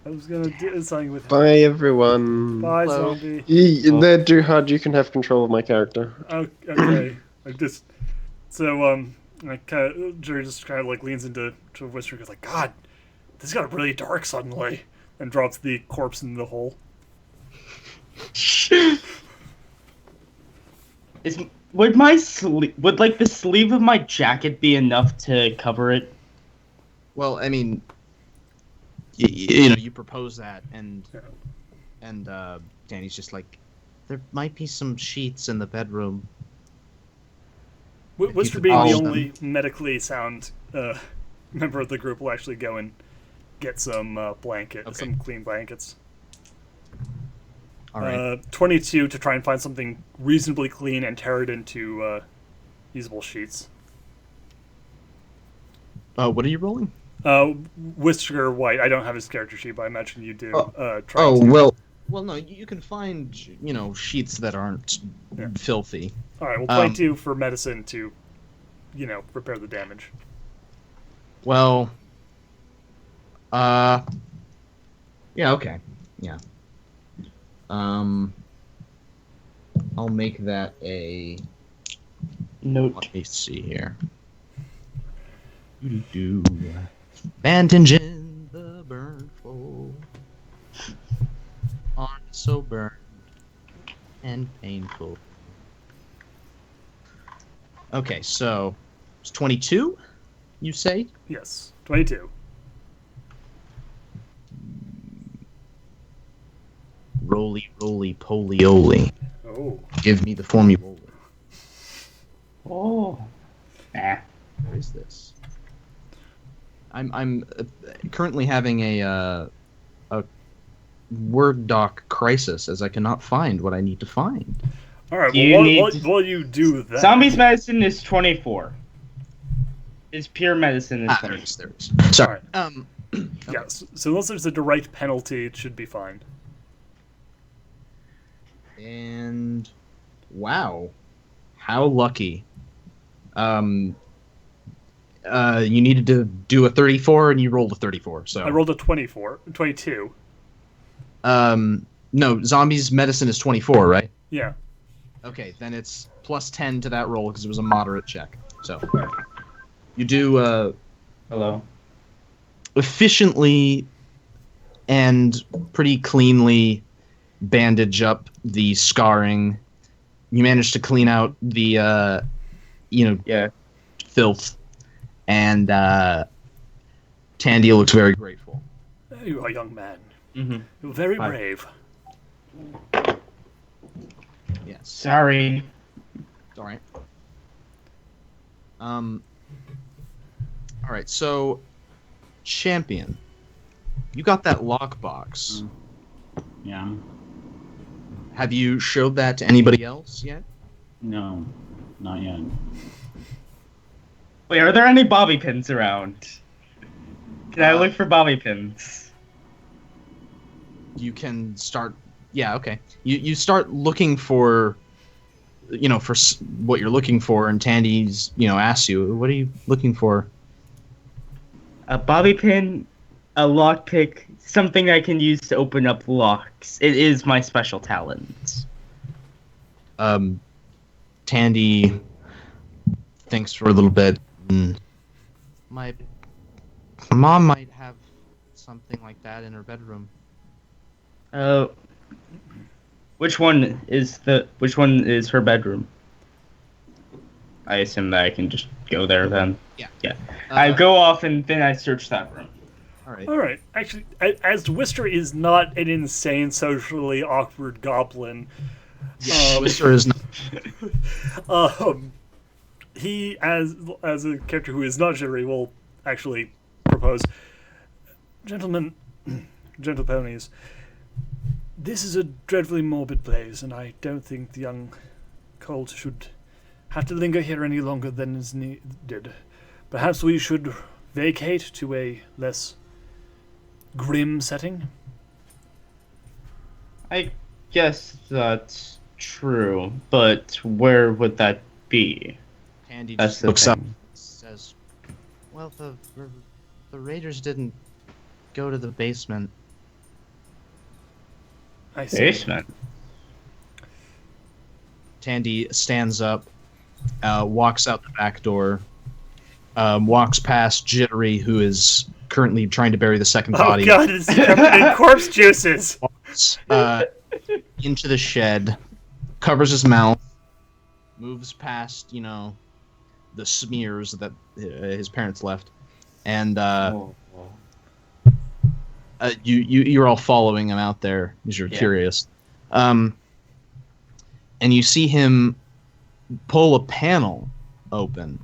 I was gonna do something with him.
Bye, everyone.
Bye,
Hello.
zombie.
There, Duhad, you can have control of my character.
Okay. Jerry just kind of like leans into Wister and goes like, God, this got really dark suddenly, and drops the corpse in the hole.
Would like the sleeve of my jacket be enough to cover it?
Well, I mean, you propose that, and Danny's just like, there might be some sheets in the bedroom.
Wister, being the only medically sound member of the group, will actually go and get some some clean blankets.
All right.
22 to try and find something reasonably clean and tear it into usable sheets.
What are you rolling?
Whisker White. I don't have his character sheet, but I imagine you do.
Well, no, you can find sheets that aren't filthy.
All right, well, 22 for medicine to, repair the damage.
Well, yeah, okay, yeah. I'll make that a
note.
Let me see here. Bandage in the burn fold, on so burned and painful. Okay, so it's 22, you say?
Yes, 22.
Roly, roly, poly-oly.
Oh.
Give me the formula.
Oh.
What is this? I'm currently having a Word doc crisis, as I cannot find what I need to find.
All right, while you do that...
Zombie's medicine is 24. His pure medicine is 30.
There it is. Sorry.
Right. Yeah, so unless there's a direct penalty, it should be fine.
And wow, how lucky. You needed to do a 34 and you rolled a 34. So
I rolled a 22.
No, zombie's medicine is 24, right?
Yeah.
Okay, then it's plus 10 to that roll because it was a moderate check. So you do
hello,
efficiently and pretty cleanly bandage up the scarring. You manage to clean out the filth, and Tandy looks very grateful.
You are a young man.
Mm-hmm.
You're very brave.
Yes.
Sorry.
It's all right. All right. So, champion, you got that lockbox.
Yeah.
Have you showed that to anybody else yet?
No, not yet.
Wait, are there any bobby pins around? Can I look for bobby pins?
You can start. Yeah. Okay. You start looking for. For what you're looking for, and Tandy's, asks you, "What are you looking for?"
A bobby pin, a lockpick, something I can use to open up locks. It is my special talent.
Tandy thinks for a little bit. My mom might have something like that in her bedroom.
Which one is her bedroom? I assume that I can just go there then. Yeah. I go off and then I search that room.
All right. Actually, as Wister is not an insane, socially awkward goblin,
Wister is not.
He, as a character who is not jittery, will actually propose, gentlemen, gentle ponies. This is a dreadfully morbid place, and I don't think the young colt should have to linger here any longer than is needed. Perhaps we should vacate to a less grim setting?
I guess that's true, but where would that be?
Tandy
That's
just
the
looks up
thing.
and says, well, the raiders didn't go to the basement.
I see.
Basement.
Tandy stands up, walks out the back door, walks past Jittery, who is currently trying to bury the second
Oh
body.
god, it's covered in corpse juices!
Walks into the shed, covers his mouth, moves past, the smears that his parents left, and you're all following him out there because you're curious. And you see him pull a panel open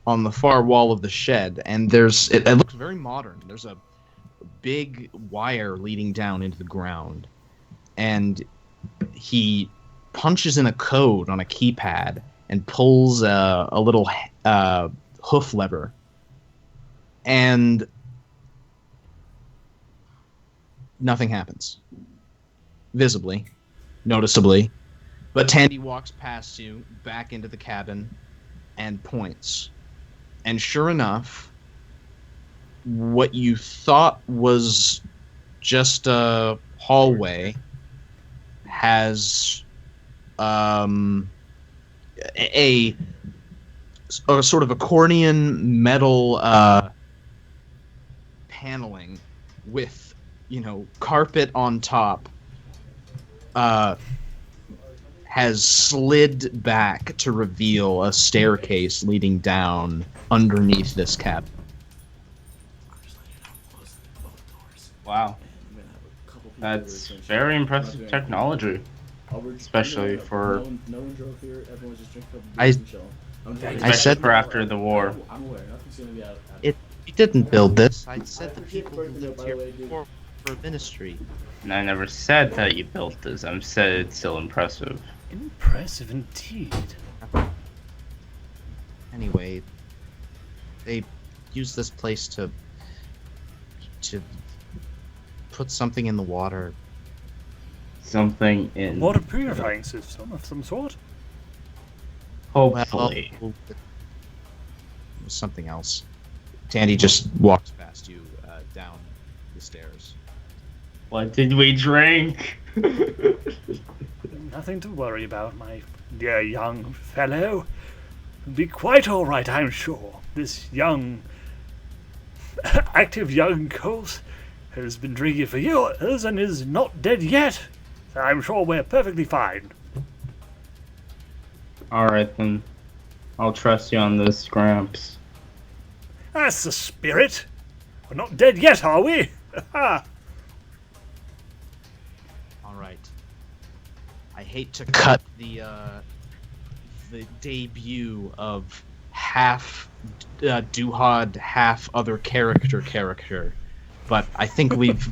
on the far wall of the shed, and it looks very modern. There's a big wire leading down into the ground, and he punches in a code on a keypad and pulls a little hoof lever, and nothing happens visibly, noticeably. But Tandy walks past you, back into the cabin, and points. And sure enough, what you thought was just a hallway has a sort of accordion metal paneling with, carpet on top. Has slid back to reveal a staircase leading down underneath this cabin.
Wow. That's very impressive technology. Especially for...
No one drove here, everyone was just drinking
I
Especially
said
for after the war.
I'm aware, nothing's gonna be out.
you didn't build this. I said the people who lived here before were ministry.
And I never said that you built this. I said it's still impressive.
Impressive indeed.
Anyway, they used this place to put something in the water.
Something in...
Water purifying system of some sort?
Hopefully.
Well, it was something else. Tandy just walks past you down the stairs.
What did we drink?
Nothing to worry about, my dear young fellow. It'll be quite all right, I'm sure. This active young colt has been drinking for years and is not dead yet. So I'm sure we're perfectly fine.
Alright then. I'll trust you on this, Gramps.
That's the spirit. We're not dead yet, are we?
All right. I hate to cut the debut of half Duhad, half other character, but I think we've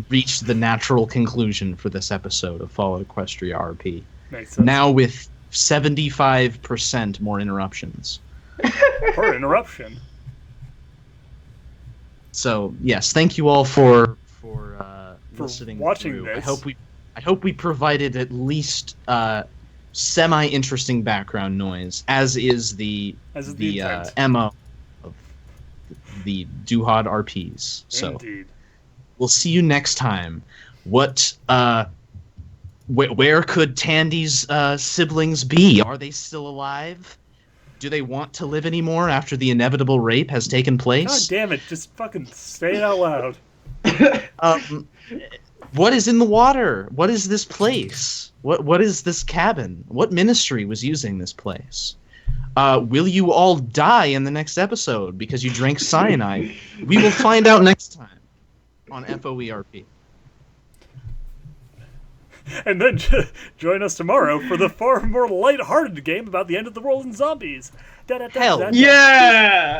reached the natural conclusion for this episode of Fallout Equestria RP.
Makes sense.
Now with 75% more interruptions.
Per interruption.
So yes, thank you all for listening,
watching
through.
this.
I hope we provided at least semi-interesting background noise, as is the
intent.
MO of the Duhad RPs. So
Indeed.
we'll see you next time. What where could Tandy's siblings be? Are they still alive? Do they want to live anymore after the inevitable rape has taken
God
place?
damn it, just fucking say it out loud.
What is in the water? What is this place? What is this cabin? What ministry was using this place? Will you all die in the next episode because you drank cyanide? We will find out next time on FOERP.
And then join us tomorrow for the far more light-hearted game about the end of the world and zombies.
Hell
Yeah!